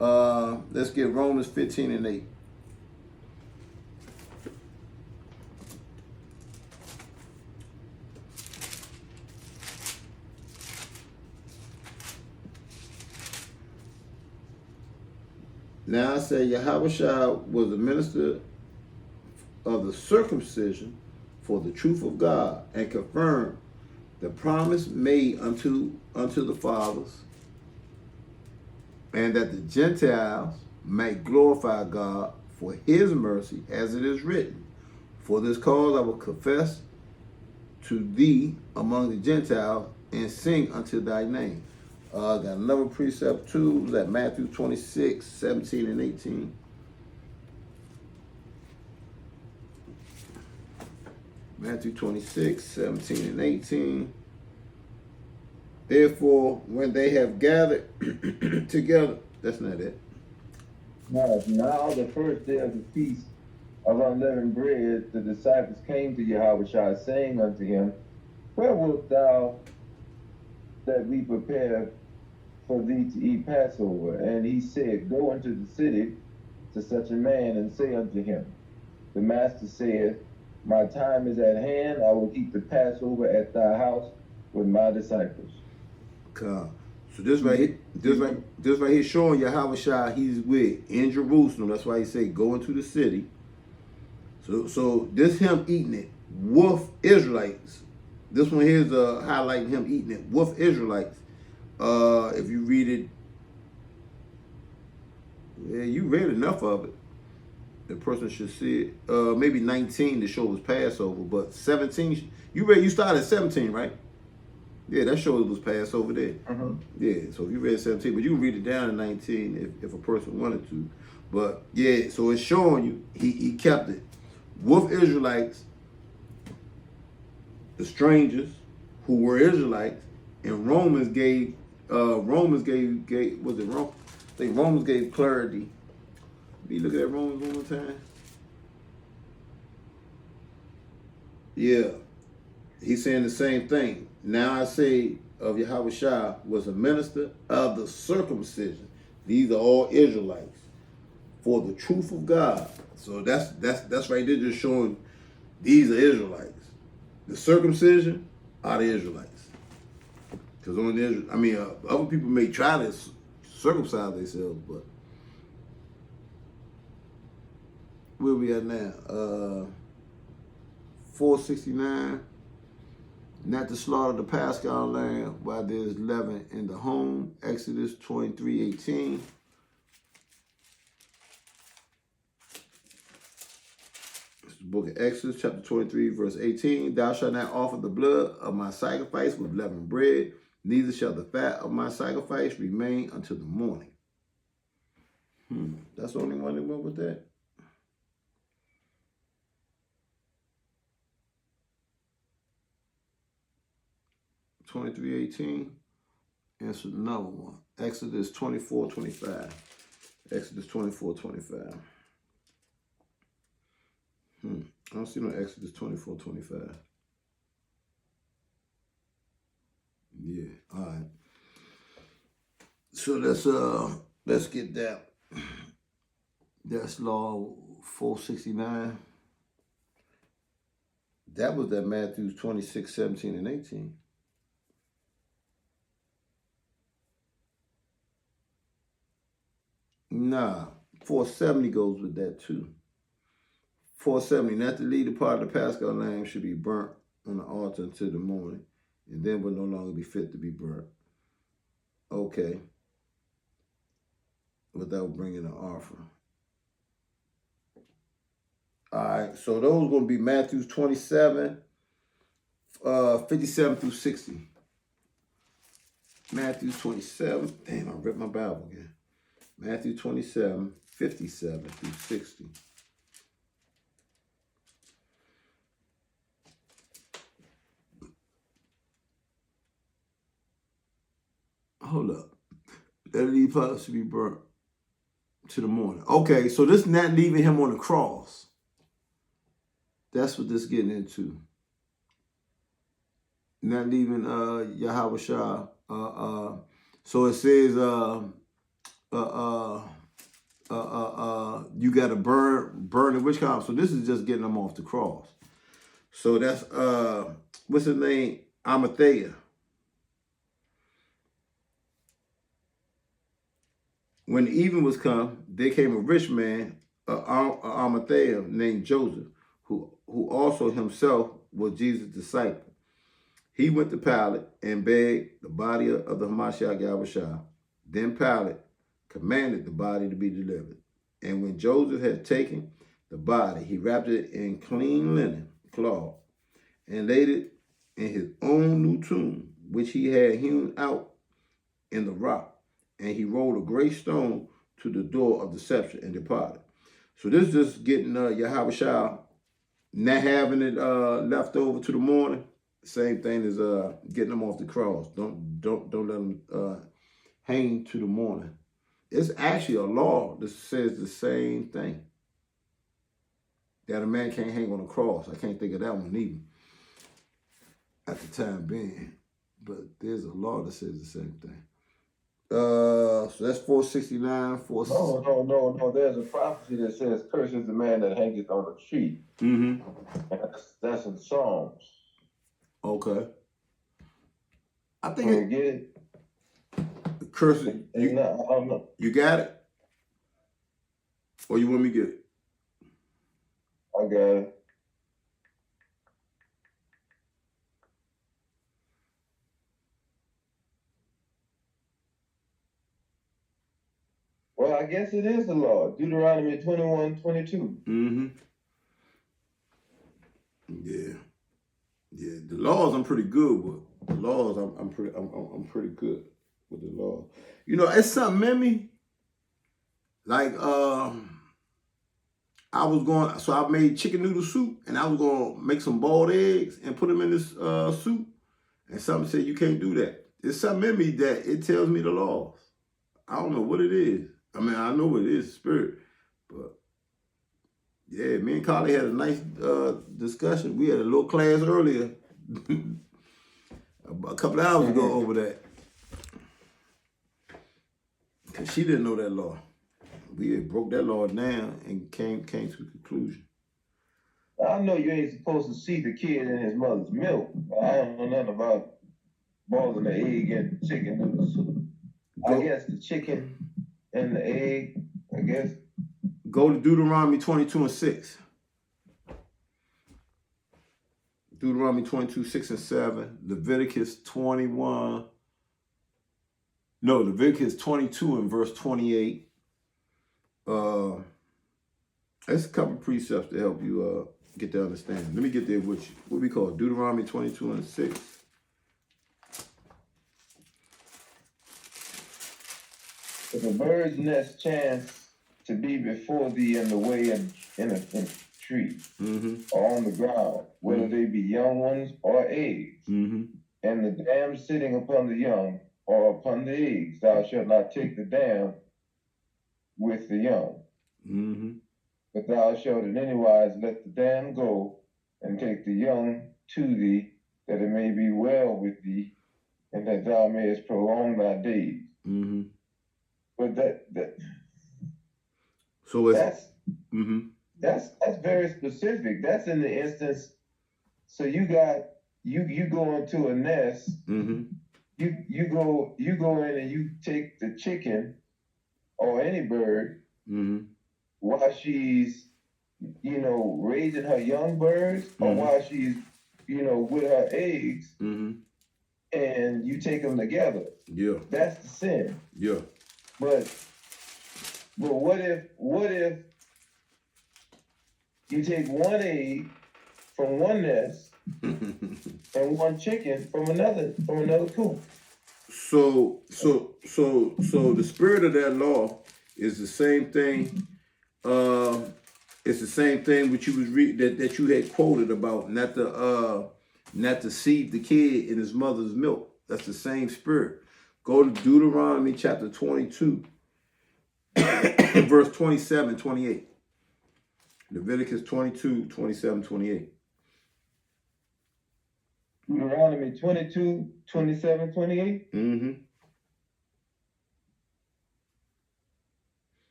Let's get Romans 15:8. Now I say Yahushua was a minister of the circumcision for the truth of God, and confirmed the promise made unto the fathers, and that the Gentiles might glorify God for his mercy, as it is written, for this cause I will confess to thee among the Gentiles, and sing unto thy name. Got another precept too, that Matthew 26, 17 and 18. Matthew 26, 17 and 18. Therefore, when they have gathered together, that's not it. Now the first day of the feast of unleavened bread, the disciples came to Yahushua, saying unto him, Where wilt thou that we prepare for thee to eat Passover? And he said, Go into the city to such a man, and say unto him, The master saith, My time is at hand, I will keep the Passover at thy house with my disciples. So this right here showing Yahushua he's with in Jerusalem. That's why he said go into the city. So this him eating it with Israelites. This one here is highlighting him eating it with Israelites. If you read it, yeah, you read enough of it. The person should see it. Maybe 19 to show his Passover, but 17. You started at 17, right? Yeah, that shows it was Passover there. Yeah, so if you read 17, but you can read it down to 19 if a person wanted to. But yeah, so it's showing you he kept it with Israelites, the strangers who were Israelites, and Romans gave was it Rome? I think Romans gave clarity. Let me look at Romans one more time. Yeah, he's saying the same thing. Now I say of Yahushua was a minister of the circumcision. These are all Israelites for the truth of God. So that's right there, just showing these are Israelites. The circumcision are the Israelites. Because other people may try to circumcise themselves, but where we at now? 469. Not to slaughter the Paschal lamb while there is leaven in the home. Exodus 23:18. It's the book of Exodus, chapter 23, verse 18. Thou shalt not offer the blood of my sacrifice with leavened bread, neither shall the fat of my sacrifice remain until the morning. That's the only one that went with that. 23:18. Answer another one. Exodus 24:25. Exodus 24:25. I don't see no Exodus 24:25. Yeah, all right. So let's get that. That's law 469. That was that Matthew 26, 17, and 18. Nah, 470 goes with that too. 470, not to leave the part of the Paschal lamb should be burnt on the altar until the morning, and then will no longer be fit to be burnt. Okay. Without bringing an offering. All right, so those are going to be Matthew 27, 57 through 60. Matthew 27, damn, I ripped my Bible again. Matthew 27, 57 through 60. Hold up. That leave part should be burnt to the morning. Okay, so this is not leaving him on the cross. That's what this is getting into. Not leaving Yahushua. So it says you gotta burn the witch column. So this is just getting them off the cross. So that's what's his name? Amathea. When the even was come, there came a rich man, Arimathea, named Joseph, who also himself was Jesus' disciple. He went to Pilate and begged the body of the Hamashiach Yahushua. Then Pilate commanded the body to be delivered. And when Joseph had taken the body, he wrapped it in clean linen cloth and laid it in his own new tomb, which he had hewn out in the rock. And he rolled a great stone to the door of deception and departed. So this is just getting Yahushua not having it left over to the morning. Same thing as getting them off the cross. Don't let them hang to the morning. It's actually a law that says the same thing. That a man can't hang on a cross. I can't think of that one either at the time being. But there's a law that says the same thing. So that's 469. No. There's a prophecy that says, "Cursed is the man that hangeth on a tree." Mm-hmm. That's in Psalms. Okay. I Can you think get it? curse. I don't know. You got it? Or you want me to get it? I got it. Well, I guess it is the law. Deuteronomy 21:22. Mm-hmm. Yeah. The laws I'm pretty good with. The laws I'm pretty good with the law. You know, it's something in me. Like I made chicken noodle soup, and I was gonna make some boiled eggs and put them in this soup. And something said you can't do that. It's something in me that it tells me the laws. I don't know what it is. I mean, I know what it is, spirit, but yeah, me and Carly had a nice discussion. We had a little class earlier, a couple of hours ago over that, because she didn't know that law. We had broke that law down and came to a conclusion. I know you ain't supposed to see the kid in his mother's milk. I don't know nothing about boiling the egg and chicken noodle soup. I guess the chicken and the egg, I guess. Go to Deuteronomy 22:6. Deuteronomy 22:6-7. Leviticus 21. No, Leviticus 22 and verse 28. That's a couple of precepts to help you get the understanding. Let me get there with you. What we call it? Deuteronomy 22:6. If a bird's nest chance to be before thee in the way in a tree or on the ground, whether they be young ones or eggs, and the dam sitting upon the young or upon the eggs, thou shalt not take the dam with the young. But thou shalt in any wise let the dam go and take the young to thee, that it may be well with thee, and that thou mayest prolong thy days. But that's very specific. That's in the instance. So you go into a nest. You go in and you take the chicken or any bird while she's raising her young birds, or while she's with her eggs, and you take them together. Yeah, that's the sin. Yeah. But what if you take one egg from one nest and one chicken from another coop? So the spirit of that law is the same thing. It's the same thing which you was that you had quoted about not to seed the kid in his mother's milk. That's the same spirit. Go to Deuteronomy chapter 22, verse 27, 28. Leviticus 22, 27, 28. Deuteronomy 22, 27, 28?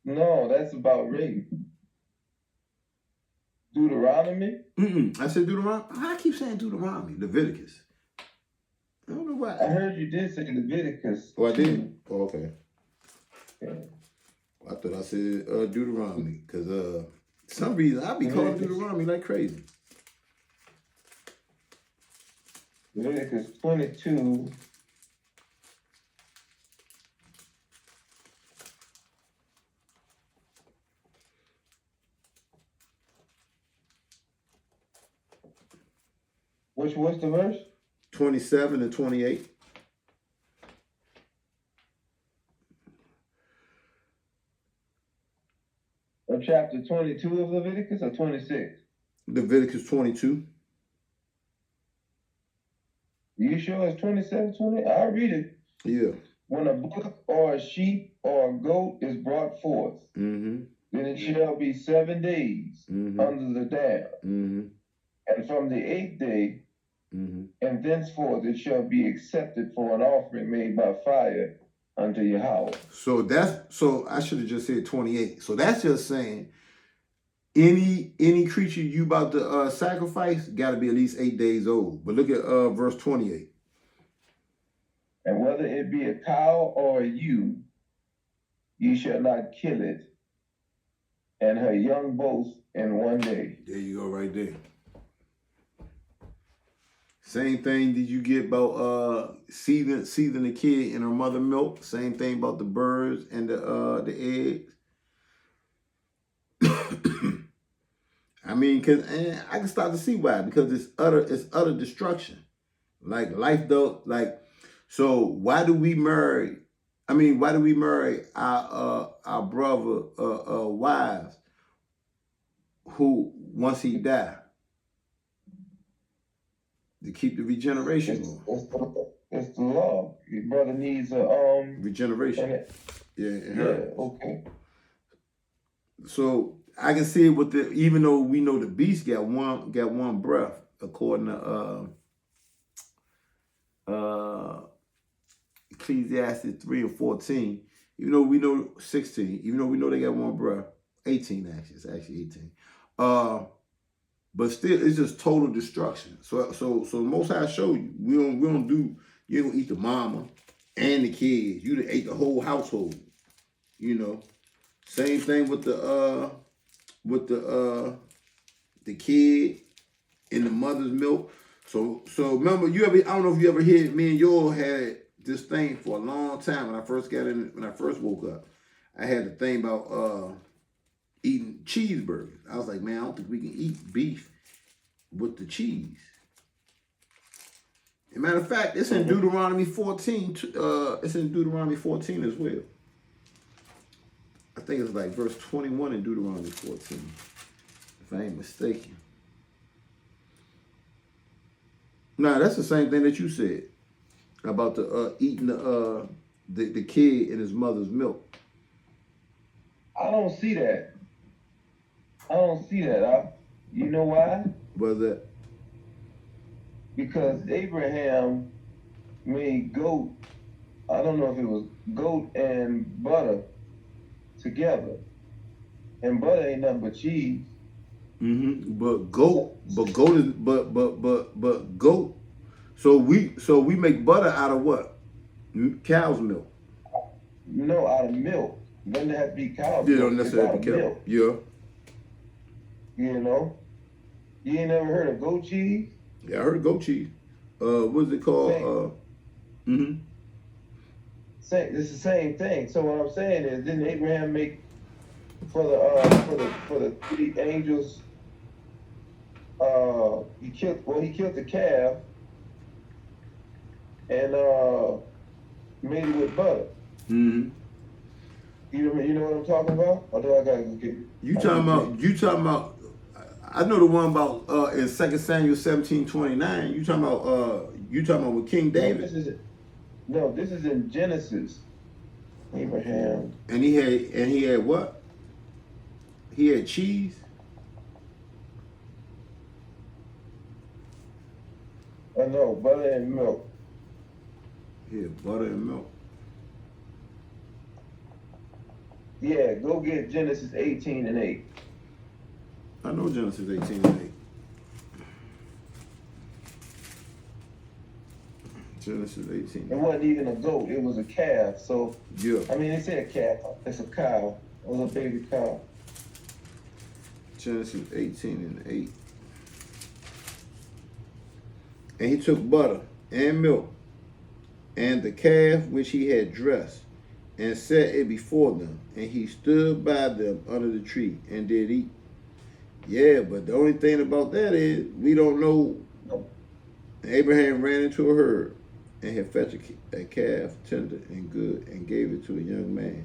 No, that's about rape. Deuteronomy? I said Deuteronomy. I keep saying Deuteronomy. Leviticus. I don't know why. I heard you did say Leviticus. Oh, I did? Oh, okay. Yeah. I thought I said Deuteronomy, because some reason I be calling Deuteronomy like crazy. Leviticus 22. What's the verse? 27 and 28. Or chapter 22 of Leviticus or 26? Leviticus 22. You sure it's 27, 20? I'll read it. Yeah. When a buck or a sheep or a goat is brought forth, Mm-hmm. then it shall be 7 days Mm-hmm. under the dam. Mm-hmm. And from the 8th day, Mm-hmm. and thenceforth it shall be accepted for an offering made by fire unto Yahweh. So I should have just said 28. So that's just saying any creature you about to sacrifice got to be at least 8 days old. But look at verse 28. And whether it be a cow or a ewe, ye shall not kill it, and her young both in 1 day. There you go, right there. Same thing did you get about seething the kid in her mother milk. Same thing about the birds and the eggs. I mean, and I can start to see why, because it's utter destruction. Like life though, like, so why do we marry our brother wives who once he died? To keep the regeneration going. It's the law. Your brother needs a regeneration. Yeah, okay. So I can see it with even though we know the beast got one breath, according to Ecclesiastes 3 and 14. Even though we know 16, even though we know they got one breath, 18 actually, it's actually 18. But still, it's just total destruction. So the Most High show you, you don't eat the mama and the kids. You done ate the whole household. You know, same thing with the kid in the mother's milk. So remember, I don't know if you ever heard, me and Yoel had this thing for a long time when I first woke up. I had the thing about eating cheeseburgers. I was like, man, I don't think we can eat beef with the cheese. As a matter of fact, it's in Deuteronomy 14. It's in Deuteronomy 14 as well. I think it's like verse 21 in Deuteronomy 14, if I ain't mistaken. Nah, that's the same thing that you said about the eating the kid in his mother's milk. I don't see that. You know why? Was that? Because Abraham made goat. I don't know if it was goat and butter together, and butter ain't nothing but cheese. Mm-hmm. But goat. So we make butter out of what? Cow's milk. No, out of milk. Doesn't have to be cow's milk. Yeah, don't necessarily be cow. Yeah. You know, you ain't never heard of goat cheese? Yeah, I heard of goat cheese. What's it called? It's the same thing. So what I'm saying is, didn't Abraham make for the 3 angels? He killed the calf and made it with butter. Mm-hmm. You know what I'm talking about? Or do I gotta get You talking about? I know the one about in 2 Samuel 17:29. You talking about with King David? This is in Genesis. Abraham. And he had what? He had cheese. I know, butter and milk. Yeah, butter and milk. Yeah, go get Genesis 18 and 8. I know Genesis 18 and 8. Genesis 18. It wasn't even a goat, it was a calf. So, yeah. I mean, they say a calf, it's a cow. was a baby cow. Genesis 18:8. And he took butter and milk and the calf which he had dressed, and set it before them, and he stood by them under the tree and did eat. Yeah, but the only thing about that is we don't know. Abraham ran into a herd and had fetched a calf tender and good and gave it to a young man,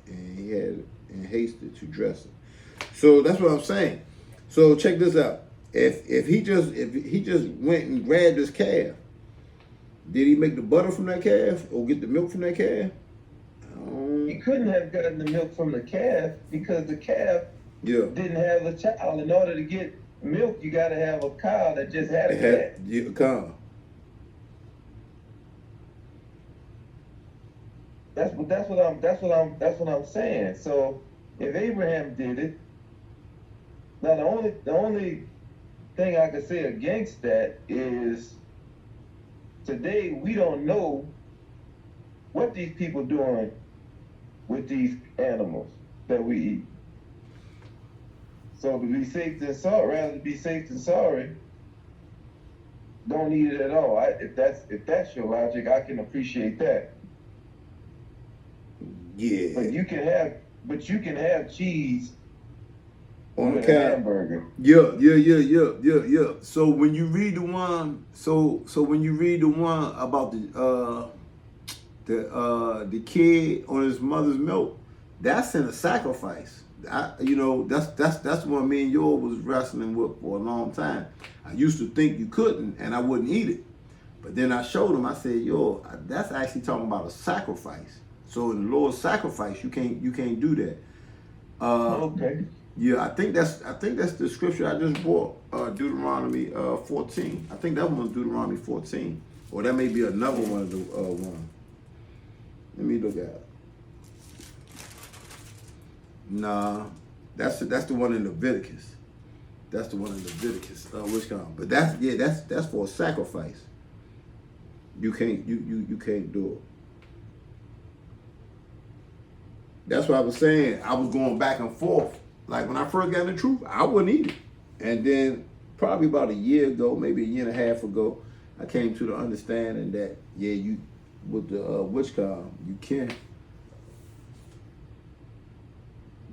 and he had and hasted to dress it. So that's what I'm saying. So check this out. If he just went and grabbed this calf, did he make the butter from that calf or get the milk from that calf? He couldn't have gotten the milk from the calf because the calf didn't have a child. In order to get milk, you got to have a cow that just had a calf. Yeah, cow. That's what I'm saying. So if Abraham did it, now the only thing I can say against that is today we don't know what these people doing with these animals that we eat. So to be safe than sorry, rather than be safe than sorry, don't eat it at all. If that's your logic, I can appreciate that. Yeah. But you can have cheese on a hamburger. Yeah. So when you read the one, when you read the one about the kid on his mother's milk, that's in a sacrifice. That's the one me and Yor was wrestling with for a long time. I used to think you couldn't, and I wouldn't eat it. But then I showed him. I said, "Yo, that's actually talking about a sacrifice. So in the Lord's sacrifice, you can't do that." Okay. Yeah, I think that's the scripture I just brought, Deuteronomy 14. I think that one was Deuteronomy 14, or that may be another one of the one. Let me look at it. Nah, that's the one in Leviticus. That's the one in Leviticus. Which kind? But that's for a sacrifice. You can't do it. That's what I was saying. I was going back and forth. Like when I first got in the truth, I wouldn't eat it. And then probably about a year ago, maybe a year and a half ago, I came to the understanding that you with the witch column, you can.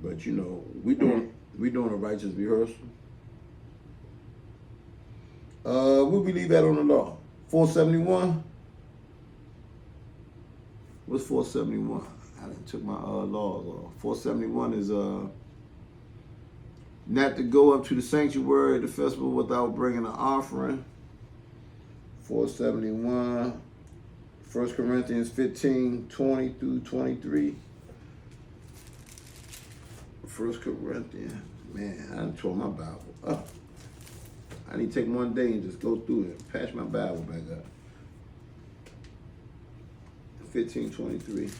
But we doing a righteous rehearsal. What we leave that on the law? 471. What's 471? I done took my laws off. 471 is not to go up to the sanctuary, the festival, without bringing an offering. 471, 1 Corinthians 15, 20 through 23. 1 Corinthians, man, I done tore my Bible up. I need to take one day and just go through it and patch my Bible back up. 15:23.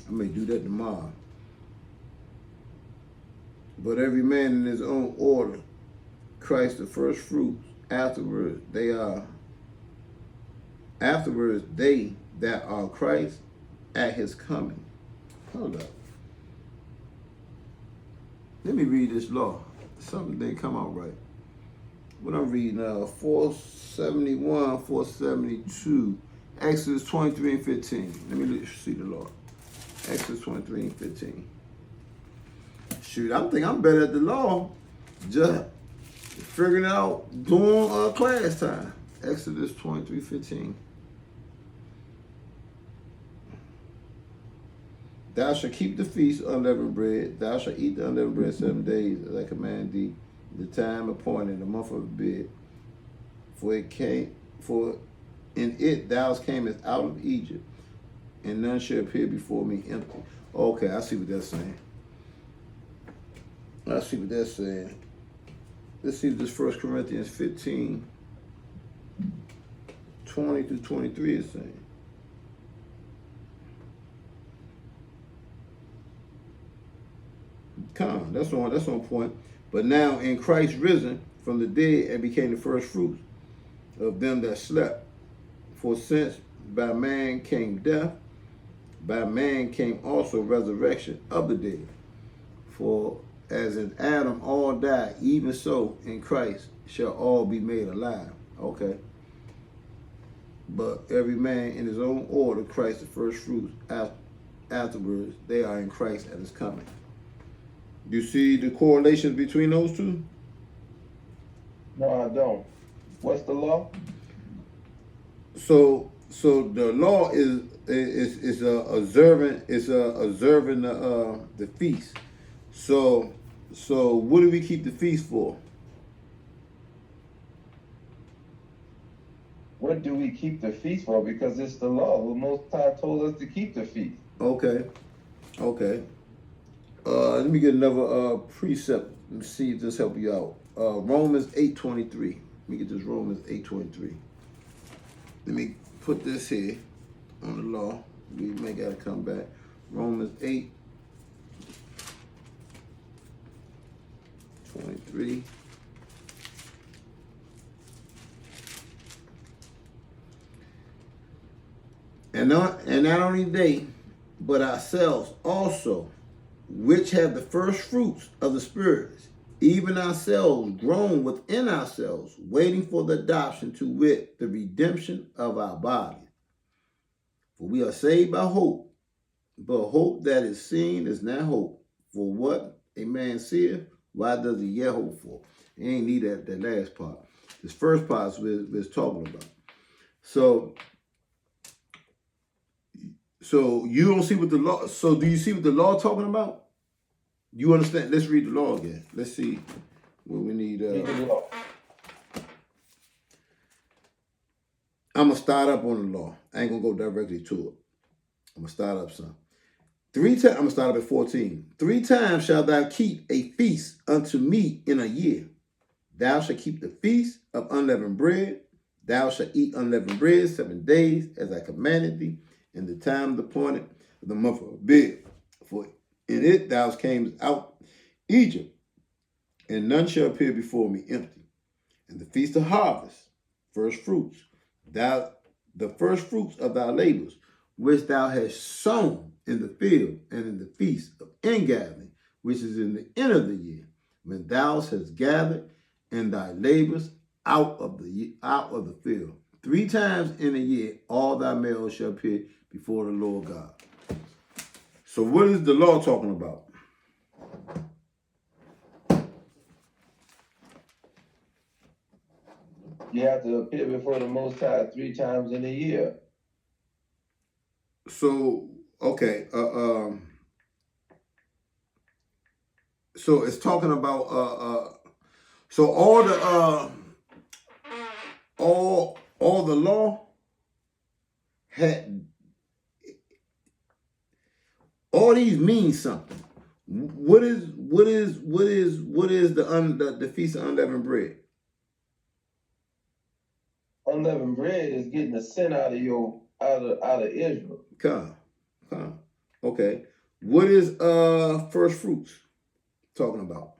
I may do that tomorrow. But every man in his own order, Christ the first fruits, afterwards they that are Christ at his coming. Hold up. Let me read this law. Something didn't come out right. What I'm reading now, 471, 472, Exodus 23 and 15. Let me see the law. Exodus 23 and 15. Shoot, I think I'm better at the law. Just figuring it out during class time. Exodus 23, 15. Thou shalt keep the feast of unleavened bread. Thou shalt eat the unleavened bread 7 days, as I command thee, the time appointed, the month of Abib. For in it thou camest out of Egypt, and none shall appear before me empty. Okay, I see what that's saying. Let's see what this 1 Corinthians 15, 20 through 23 is saying. That's on point. But now in Christ risen from the dead and became the first fruits of them that slept. For since by man came death, by man came also resurrection of the dead. For as in Adam all die, even so in Christ shall all be made alive. Okay. But every man in his own order, Christ the first fruits. Afterwards, they are in Christ at his coming. You see the correlations between those two? No, I don't. What's the law? So the law is observing the feast. So what do we keep the feast for? What do we keep the feast for? Because it's the law. The Most High told us to keep the feast. Okay. Let me get another precept. Let me see if this help you out. Romans 8:23. Let me get this Romans 8:23. Let me put this here on the law. We may gotta come back. Romans 8:23. And not only they, but ourselves also, which have the first fruits of the spirits, even ourselves grown within ourselves, waiting for the adoption, to wit, the redemption of our body. For we are saved by hope, but hope that is seen is not hope. For what a man seeth, why does he yet hope for? He ain't need that last part. This first part is what we're talking about. So you don't see what the law. So do you see what the law talking about? You understand? Let's read the law again. Let's see what we need. Read the law. I'm gonna start up on the law. I ain't gonna go directly to it. I'm gonna start up some. 3 times. I'm gonna start up at 14. 3 times shalt thou keep a feast unto me in a year. Thou shalt keep the feast of unleavened bread. Thou shalt eat unleavened bread 7 days, as I commanded thee, in the time appointed of the month of Abib. For in it thou camest out Egypt, and none shall appear before me empty. And the feast of harvest, first fruits, the first fruits of thy labors, which thou hast sown in the field, and in the feast of ingathering, which is in the end of the year, when thou hast gathered in thy labors out of the field. 3 times in a year, all thy males shall appear before the Lord God. So what is the law talking about? You have to appear before the Most High 3 times in a year. So, okay, so it's talking about, so all the law had, all these mean something. What is the feast of unleavened bread? Unleavened bread is getting the sin out of Israel. Come. Okay. What is first fruits talking about?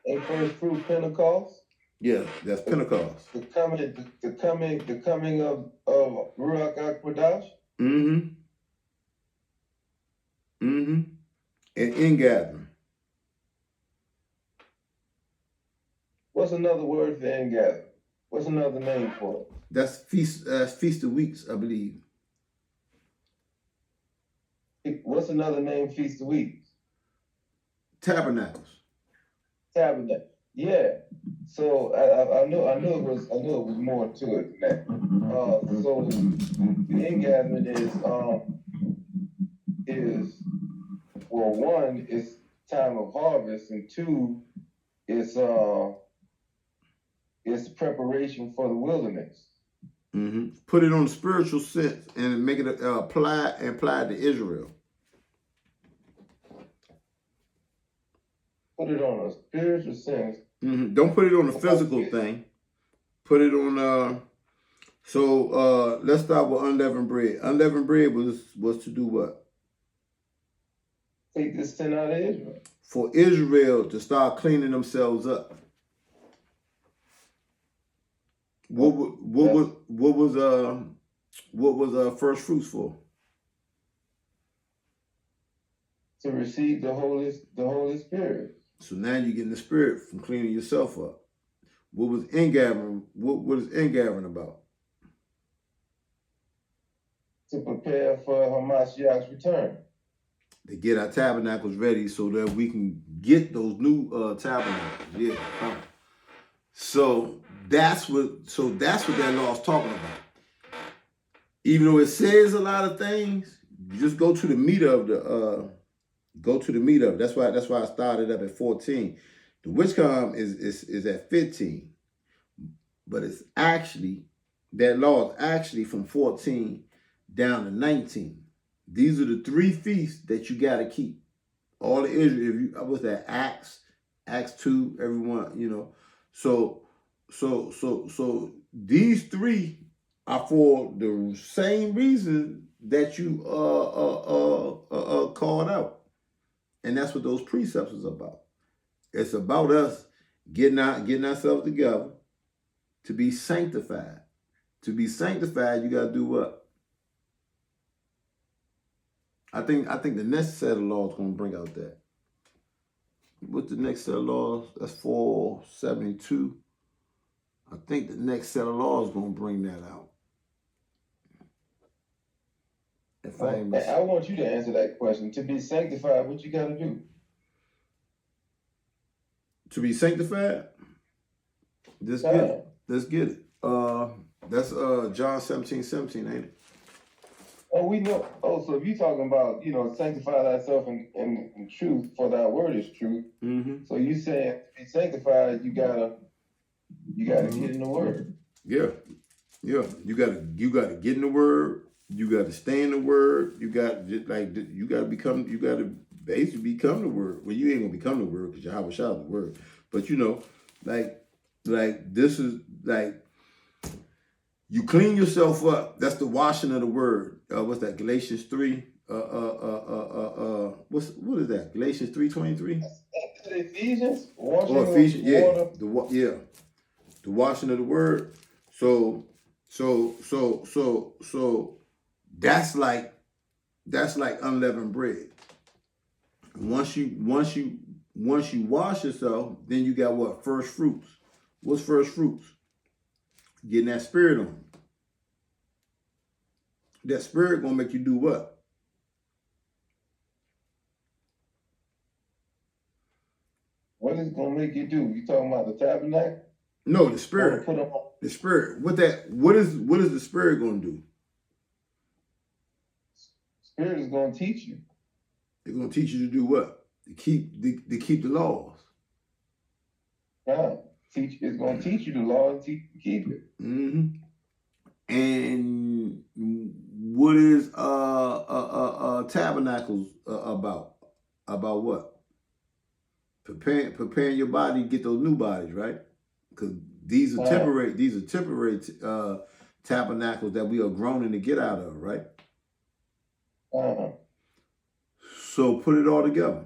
And first fruit Pentecost. Yeah, that's Pentecost. The coming of Ruach HaKodesh. And ingathering. What's another word for ingathering? What's another name for it? That's feast of weeks, I believe. What's another name? Feast of Weeks. Tabernacles. Tabernacle. Yeah. So I knew it was more to it than that. So the ingathering is well, 1 is time of harvest, and 2 is preparation for the wilderness. Put it on the spiritual sense and make it apply to Israel. Put it on a spiritual sense. Don't put it on a physical thing. Put it on. Let's start with unleavened bread. Unleavened bread was to do what? Take this sin out of Israel. For Israel to start cleaning themselves up. what was first fruits for? To receive the Holy Spirit. So now you're getting the Spirit from cleaning yourself up. What was ingathering? What is ingathering about? To prepare for Hamashiach's return. To get our tabernacles ready so that we can get those new tabernacles. Yeah. Huh. So that's what that law is talking about. Even though it says a lot of things, you just go to the meat of the That's why I started up at 14. The WitchCom is at 15. But it's actually, that law is actually from 14 down to 19. These are the 3 feasts that you got to keep. All the Israel, if you, what's that, Acts 2, everyone, you know. So these 3 are for the same reason that you called out. And that's what those precepts is about. It's about us getting ourselves together to be sanctified. To be sanctified, you got to do what? I think the next set of laws is going to bring out that. What's the next set of laws? That's 472. I think the next set of laws is going to bring that out. If I want you to answer that question. To be sanctified, what you got to do? To be sanctified? Let's get it. Let's get it. That's John 17:17, ain't it? Oh, we know. Oh, so if you're talking about, sanctify thyself in truth, for thy word is truth. Mm-hmm. So you saying to be sanctified, you gotta get in the word. Yeah. You gotta get in the word. You gotta stay in the word. You gotta basically become the word. Well, you ain't gonna become the word because Yahweh Shah is the word. But this is like, you clean yourself up. That's the washing of the word. What's that? Galatians 3. What is that? Galatians 3:23. Ephesians. Ephesians. Yeah. The washing of the word. So that's like unleavened bread. Once you wash yourself, then you got what? First fruits. What's first fruits? Getting that spirit on. That spirit gonna make you do what? What is it gonna make you do? You talking about the tabernacle? No, the spirit. The spirit. What is the spirit gonna do? Spirit is gonna teach you. They're gonna teach you to do what? To keep the laws. Yeah. It's gonna teach you the law and teach you to keep it. Mm-hmm. And what is tabernacles about? About what? Preparing your body to get those new bodies, right? Because these are temporary. These are temporary tabernacles that we are groaning to get out of, right? So put it all together.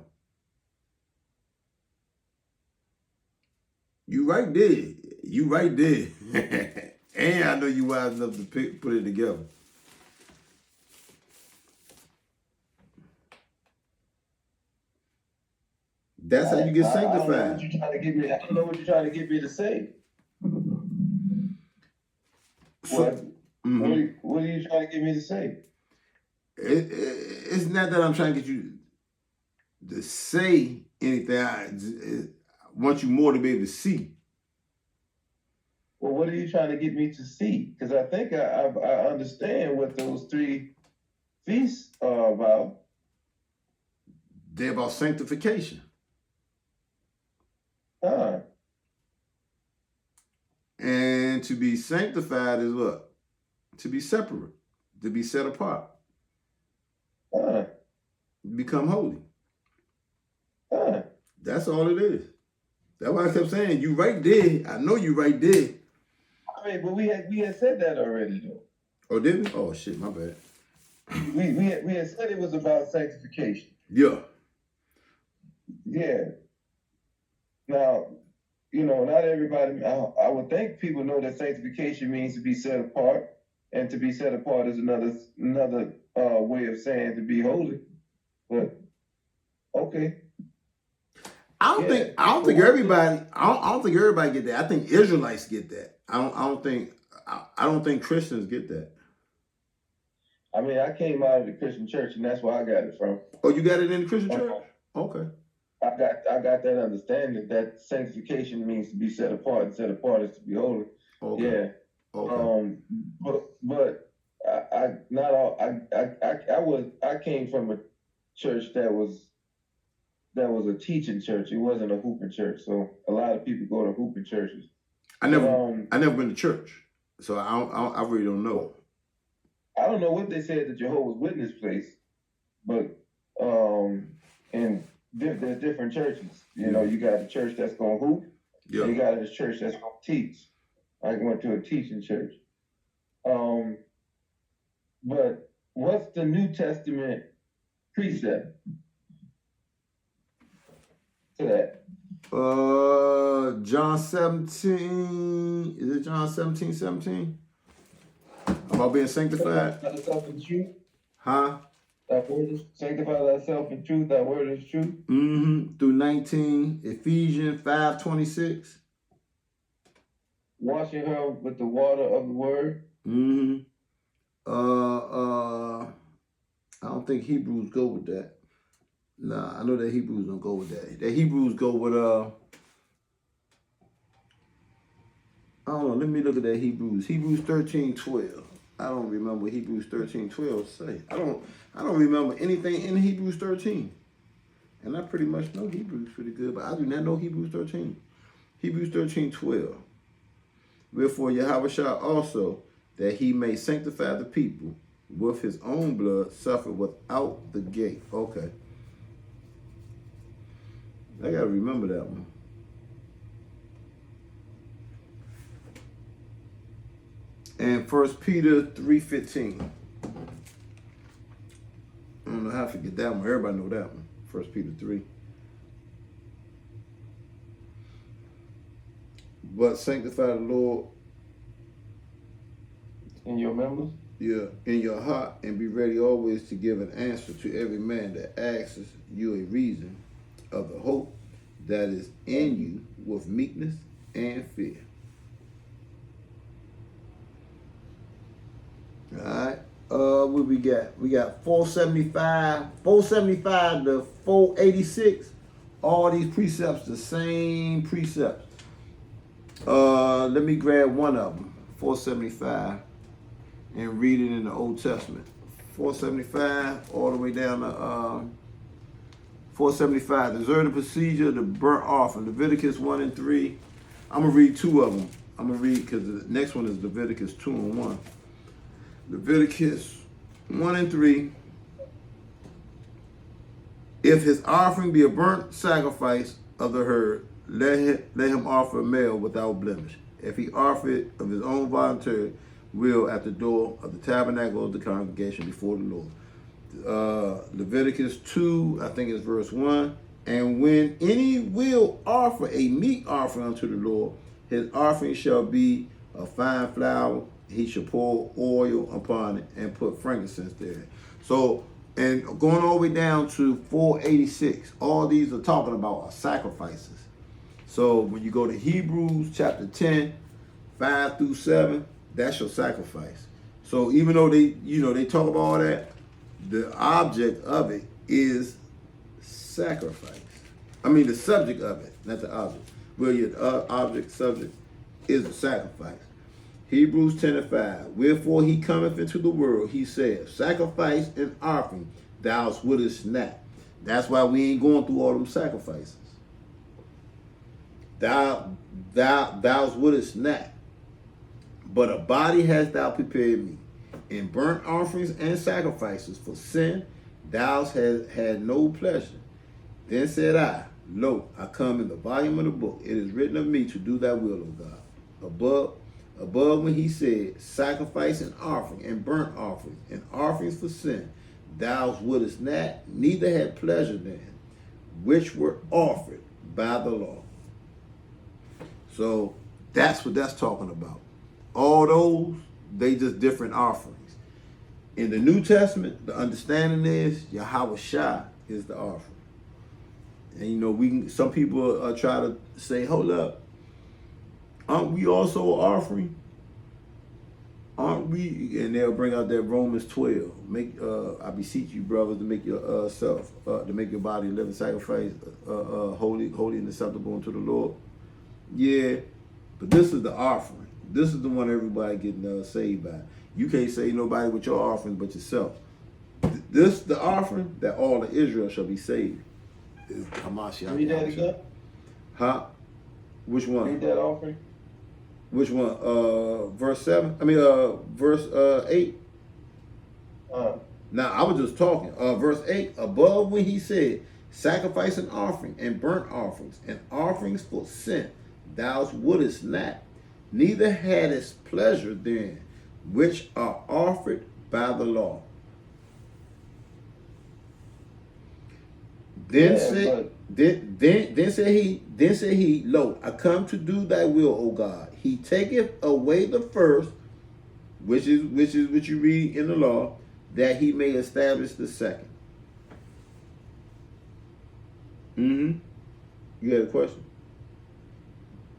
You right there. And I know you wise enough to put it together. That's how you get sanctified. I don't know what you're trying to get me. I don't know what you're trying to get me to say. What are you trying to get me to say? It's not that I'm trying to get you to say anything. I want you more to be able to see. Well, what are you trying to get me to see? Because I think I understand what those 3 feasts are about. They're about sanctification. And to be sanctified is what? To be separate. To be set apart. Become holy. That's all it is. That's why I kept saying, you right there. I know you right there. I mean, but we had said that already, though. Oh, did we? Oh, shit, my bad. We had said it was about sanctification. Yeah. Yeah. Now, not everybody, I would think people know that sanctification means to be set apart, and to be set apart is another way of saying to be holy. But okay, I don't yeah. think I don't But think what's the, everybody I don't think everybody get that. I think Israelites get that. I don't think Christians get that. I mean, I came out of the Christian church, and that's where I got it from. Oh, you got it in the Christian church? Uh, Okay. I got that understanding that sanctification means to be set apart, and set apart is to be holy. Okay. Yeah. Okay. But I not all I came from a church that was a teaching church. It wasn't a hooping church. So a lot of people go to hooping churches. I But never been to church, so I really don't know. I don't know what they said at the Jehovah's Witness place, but and there's different churches. You got a church that's gonna hoop, Yeah. and you got a church that's gonna teach. I went to a teaching church. But what's the New Testament precept to that? John 17. Is it John 17:17? About being sanctified? Sanctify thyself in truth. Huh? Thy word is sanctify thyself in truth. Thy word is truth. Through 19. Ephesians 5:26. Washing her with the water of the word. I don't think Hebrews go with that. Nah, I know that Hebrews don't go with that. The Hebrews go with I don't know. Let me look at that Hebrews. Hebrews 13:12. I don't remember what Hebrews 13:12 say. I don't remember anything in Hebrews 13. And I pretty much know Hebrews pretty good, but I do not know Hebrews 13. Hebrews 13:12. Wherefore Yahushua also, that he may sanctify the people with his own blood, suffer without the gate. Okay. I gotta remember that one. And 1 Peter 3:15. I don't know how to forget that one. Everybody know that one. 1 Peter 3. But sanctify the Lord In your members. in your heart, and be ready always to give an answer to every man that asks you a reason of the hope that is in you with meekness and fear. All right. What we got? We got 475 to 486. All these precepts, the same precepts. Let me grab one of them, 475, and read it in the Old Testament. 475 all the way down to 475. Deserted procedure, the burnt offering, Leviticus 1 and 3. I'm gonna read two of them. I'm gonna read because the next one is Leviticus 2 and 1. Leviticus 1 and 3. If his offering be a burnt sacrifice of the herd, let him offer a male without blemish. If he offer it of his own voluntary will at the door of the tabernacle of the congregation before the Lord. Leviticus 2, I think it's verse 1. And when any will offer a meat offering unto the Lord, his offering shall be a fine flour. He shall pour oil upon it and put frankincense there. So, and going all the way down to 486, all these are talking about sacrifices. So when you go to Hebrews chapter 10, 5 through 7, that's your sacrifice. So even though they talk about all that, the object of it is sacrifice. I mean the subject of it, not the object. Well, your object, subject is a sacrifice. Hebrews 10 and 5. Wherefore he cometh into the world, he saith, sacrifice and offering thou wouldest not. That's why we ain't going through all them sacrifices. Thou wouldest not. But a body hast thou prepared me. In burnt offerings and sacrifices for sin, thou hast had no pleasure. Then said I, lo, I come in the volume of the book. It is written of me to do thy will, O God. Above when he said, sacrifice and offering and burnt offerings and offerings for sin, thou wouldest not, neither had pleasure therein, which were offered by the law. So that's what that's talking about. All those, they just different offerings. In the New Testament, the understanding is Yahweh Shai is the offering. And you know, some people try to say, hold up, aren't we also an offering? Aren't we? And they'll bring out that Romans 12. I beseech you, brothers, to make yourself, to make your body a living sacrifice, holy and acceptable unto the Lord. Yeah, but this is the offering. This is the one everybody getting saved by. You can't save nobody with your offering but yourself. This the offering that all of Israel shall be saved. Is Hamashiach. Read that again. Huh? Which one? Read that offering. Which one? Verse 7? Verse 8? Now, I was just talking. Verse 8, above when he said, sacrifice and offering and burnt offerings and offerings for sin, thou wouldest not, neither hadst pleasure therein, which are offered by the law. Then said he, lo, I come to do thy will, O God. He taketh away the first, which is what you read in the law, that he may establish the second. You had a question?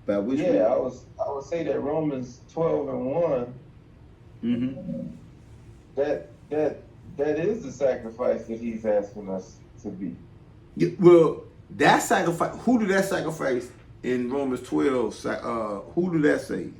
By which one? I would say that Romans 12 and 1. That is the sacrifice that he's asking us to be. Yeah, well, that sacrifice. Who did that sacrifice in Romans 12? Who did that save?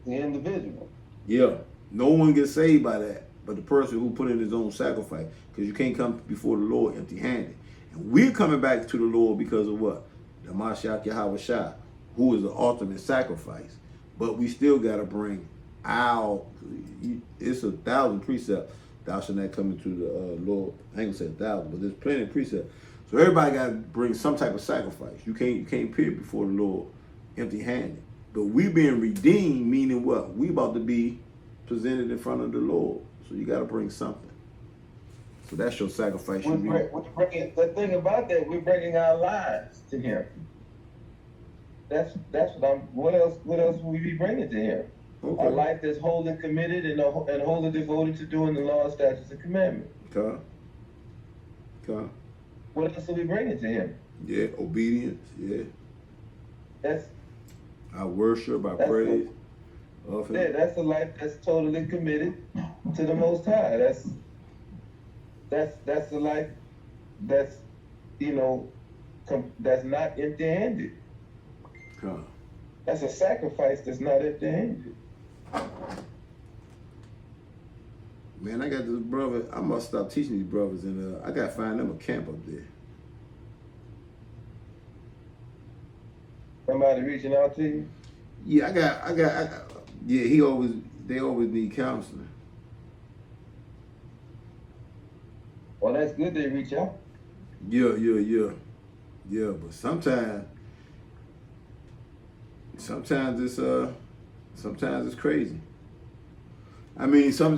The individual. Yeah, no one gets saved by that, but the person who put in his own sacrifice, because you can't come before the Lord empty-handed. And we're coming back to the Lord because of what? The Mashiach Yahweh Shai, who is the ultimate sacrifice. But we still got to bring our. It's 1,000 precepts. Thou shalt not come into the Lord. I ain't gonna say 1,000, but there's plenty of precepts. So everybody got to bring some type of sacrifice. You can't appear before the Lord empty-handed. But we being redeemed, meaning what? We about to be presented in front of the Lord. So you got to bring something. So that's your sacrifice. The thing about that, we're bringing our lives to Him. That's what else will we be bringing to Him? Okay. A life that's wholly committed and wholly devoted to doing the law, statutes, and commandments. Okay. What else are we bringing to Him? Yeah, obedience. Yeah. That's our worship, our praise. That's a life that's totally committed to the Most High. That's a life that's that's not empty-handed. Okay. That's a sacrifice that's not empty-handed. Man, I got this brother. I must stop teaching these brothers, and I gotta find them a camp up there. Somebody reaching out to you? Yeah, I got. Yeah, they always need counseling. Well, that's good they reach out. Yeah. But sometimes it's crazy. I mean, I'm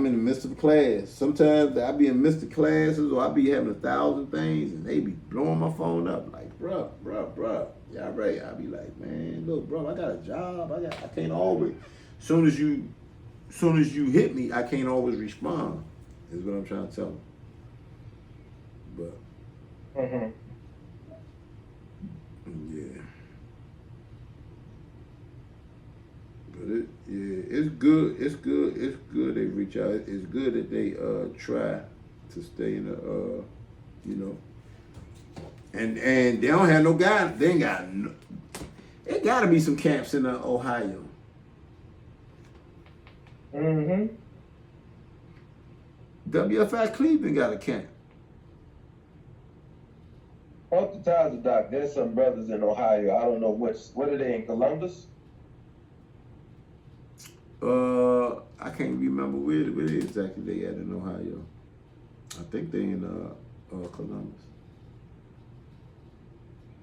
in the midst of class. Sometimes I be in the midst of classes, or I be having 1,000 things, and they be blowing my phone up like, bruh, y'all right. I be like, man, look, bro, I got a job. I can't always. Soon as you hit me, I can't always respond. Is what I'm trying to tell them. But yeah. But it's good. It's good they reach out. It's good that they try to stay in the and they don't have no guy. They ain't got no. It got to be some camps in Ohio. WFI Cleveland got a camp. Off the ties of Doc, there's some brothers in Ohio. I don't know what are they in Columbus? I can't remember where exactly they at in Ohio. I think they in Columbus.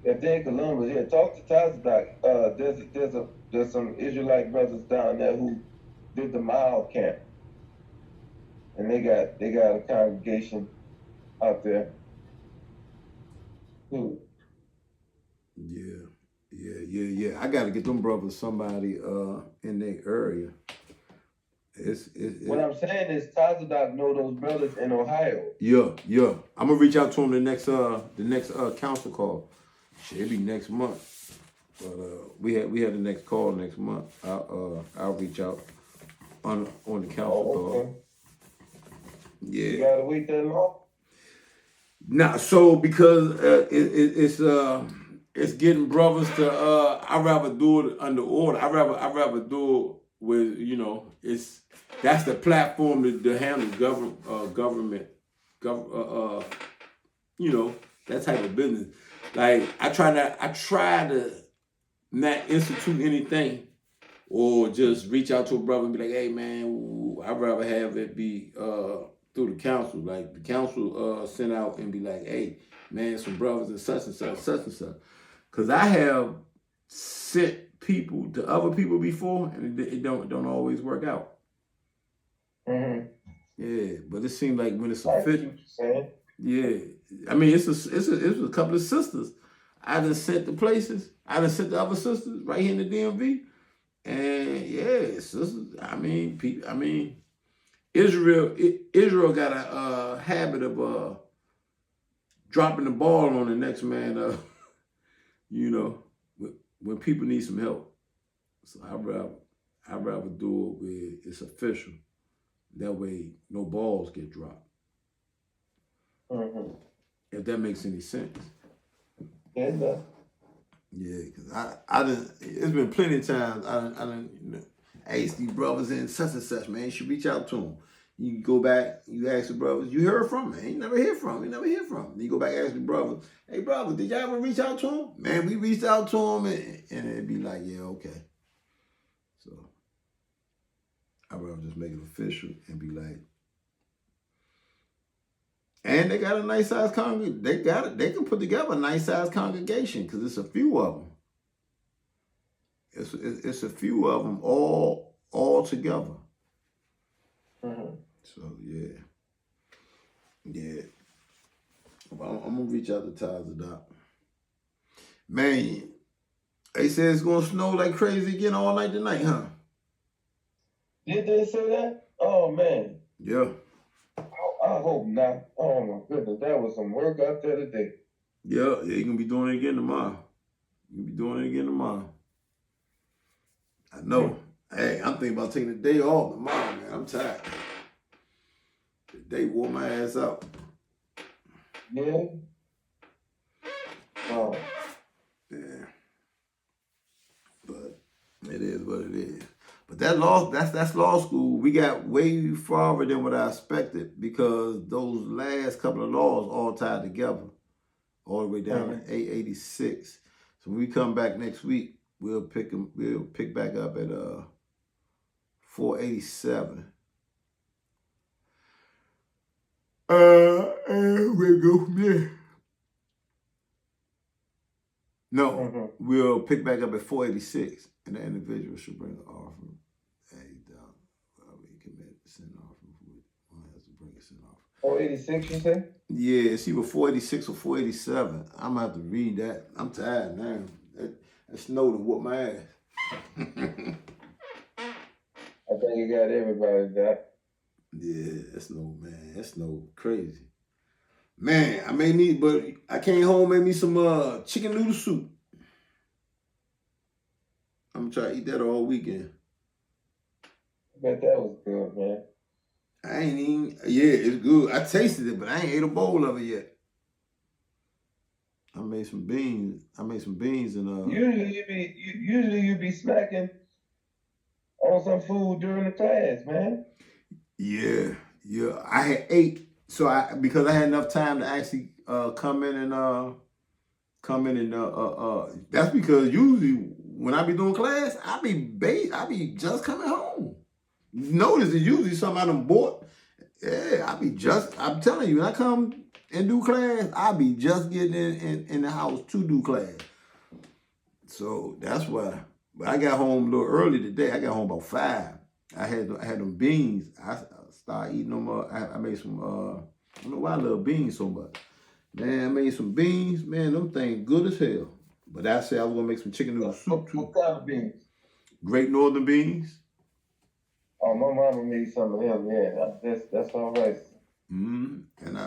If they're in Columbus, yeah, talk to Tazadak. There's some Israelite brothers down there who did the Mile camp, and they got a congregation out there who yeah. I gotta get them brothers somebody in their area. What I'm saying is Tazadak know those brothers in Ohio. Yeah. I'm gonna reach out to them the next council call. Shit, it'll be next month. But we had the next call next month. I'll reach out on the council call. Yeah. You gotta wait that long? Nah, so because it's getting brothers to I'd rather do it under order. I'd rather do it with, that's the platform to handle government, that type of business. Like I try to not institute anything or just reach out to a brother and be like, hey man, I'd rather have it be through the council. Like the council sent out and be like, hey man, some brothers and such and such. Cause I have sent people to other people before and it don't always work out. Mm-hmm. Yeah, but it seems like when it's I see official. what you're saying. Yeah, I mean it's a couple of sisters. I done sent the places. I done sent the other sisters right here in the DMV, and yeah, sisters. Israel got a habit of dropping the ball on the next man. When people need some help. So I'd rather do it where it's official. That way, no balls get dropped. Mm-hmm. If that makes any sense. Yeah, it does. Yeah, because I done, it's been plenty of times I done asked these brothers and such, man. You should reach out to them. You go back, you ask the brothers, you heard from him, man. You never hear from him. Then you go back and ask the brothers, hey, brother, did y'all ever reach out to him? Man, we reached out to him, and it'd be like, yeah, okay. So I'd rather just make it official and be like, and they got a nice size congregation. They can put together a nice size congregation because it's a few of them. It's a few of them all together. Mm-hmm. So yeah. Well, I'm gonna reach out to Tazadak. Man, they say it's gonna snow like crazy again all night tonight, huh? Did they say that? Oh man. Yeah. I hope not. Oh my goodness, that was some work out there today. Yeah, you're gonna be doing it again tomorrow. I know. Hey, I'm thinking about taking the day off tomorrow, man. I'm tired. The day wore my ass out. Yeah. Oh. Yeah. But it is what it is. But that's law school. We got way farther than what I expected because those last couple of laws all tied together, all the way down to 886. So when we come back next week, we'll pick back up at 487. And we'll go from there. No, we'll pick back up at 486, and the individual should bring an offering. We commit sin offering. One has to bring a sin offering. 486, you say? Yeah, it's either 486 or 487. I'm gonna have to read that. I'm tired now. That snow to whoop my ass. I think you got everybody that. Yeah, that's no crazy. Man, I may need, but I came home, made me some chicken noodle soup. I'm gonna try to eat that all weekend. I bet that was good, man. It's good. I tasted it, but I ain't ate a bowl of it yet. I made some beans and Usually you be snacking on some food during the class, man. Yeah. I had ate, because I had enough time to actually come in and that's because usually when I be doing class, I be just coming home. Notice it's usually something I done bought. Yeah, I'm telling you, when I come and do class, I be just getting in the house to do class. So that's why. But I got home a little early today. I got home about 5. I had them beans. I started eating them. I made some. I don't know why I love beans so much. Man, I made some beans. Man, them things good as hell. But I said I was gonna make some chicken noodle soup too. What kind of beans? Great Northern beans. Oh, my mama made some of them. Yeah, that's all right. And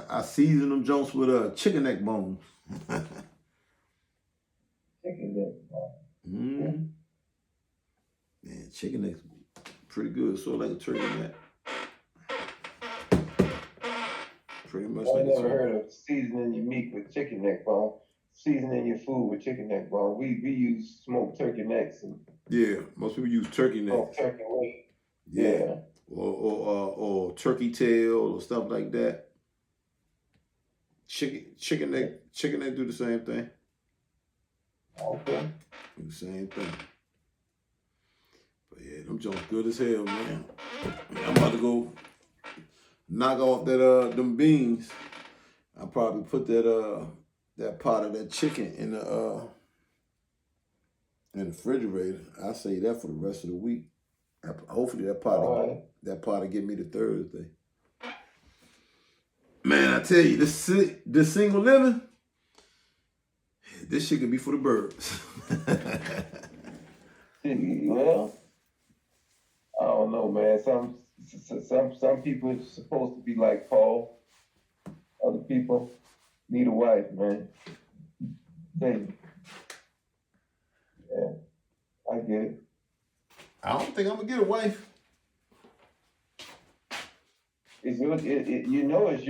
I season them joints with chicken neck bones. Chicken neck. Man, chicken neck's pretty good. So like a turkey neck. Pretty much I like a never turkey. heard of seasoning your meat with chicken neck bone. Seasoning your food with chicken neck bone. We use smoked turkey necks and Yeah, most people use turkey neck. smoked turkey wing. Yeah. Yeah. Or turkey tail or stuff like that. Chicken neck do the same thing. Okay. Do the same thing. But yeah, them joints good as hell, man. I'm about to go knock off that them beans. I'll probably put that pot of that chicken in the refrigerator. I'll save that for the rest of the week. Hopefully that pot will get me to Thursday. Man, I tell you, this single living, this shit could be for the birds. Well, I don't know, man. Some people are supposed to be like Paul. Other people need a wife, man. Hey. Yeah, I get it. I don't think I'm gonna get a wife. It's your, you know it's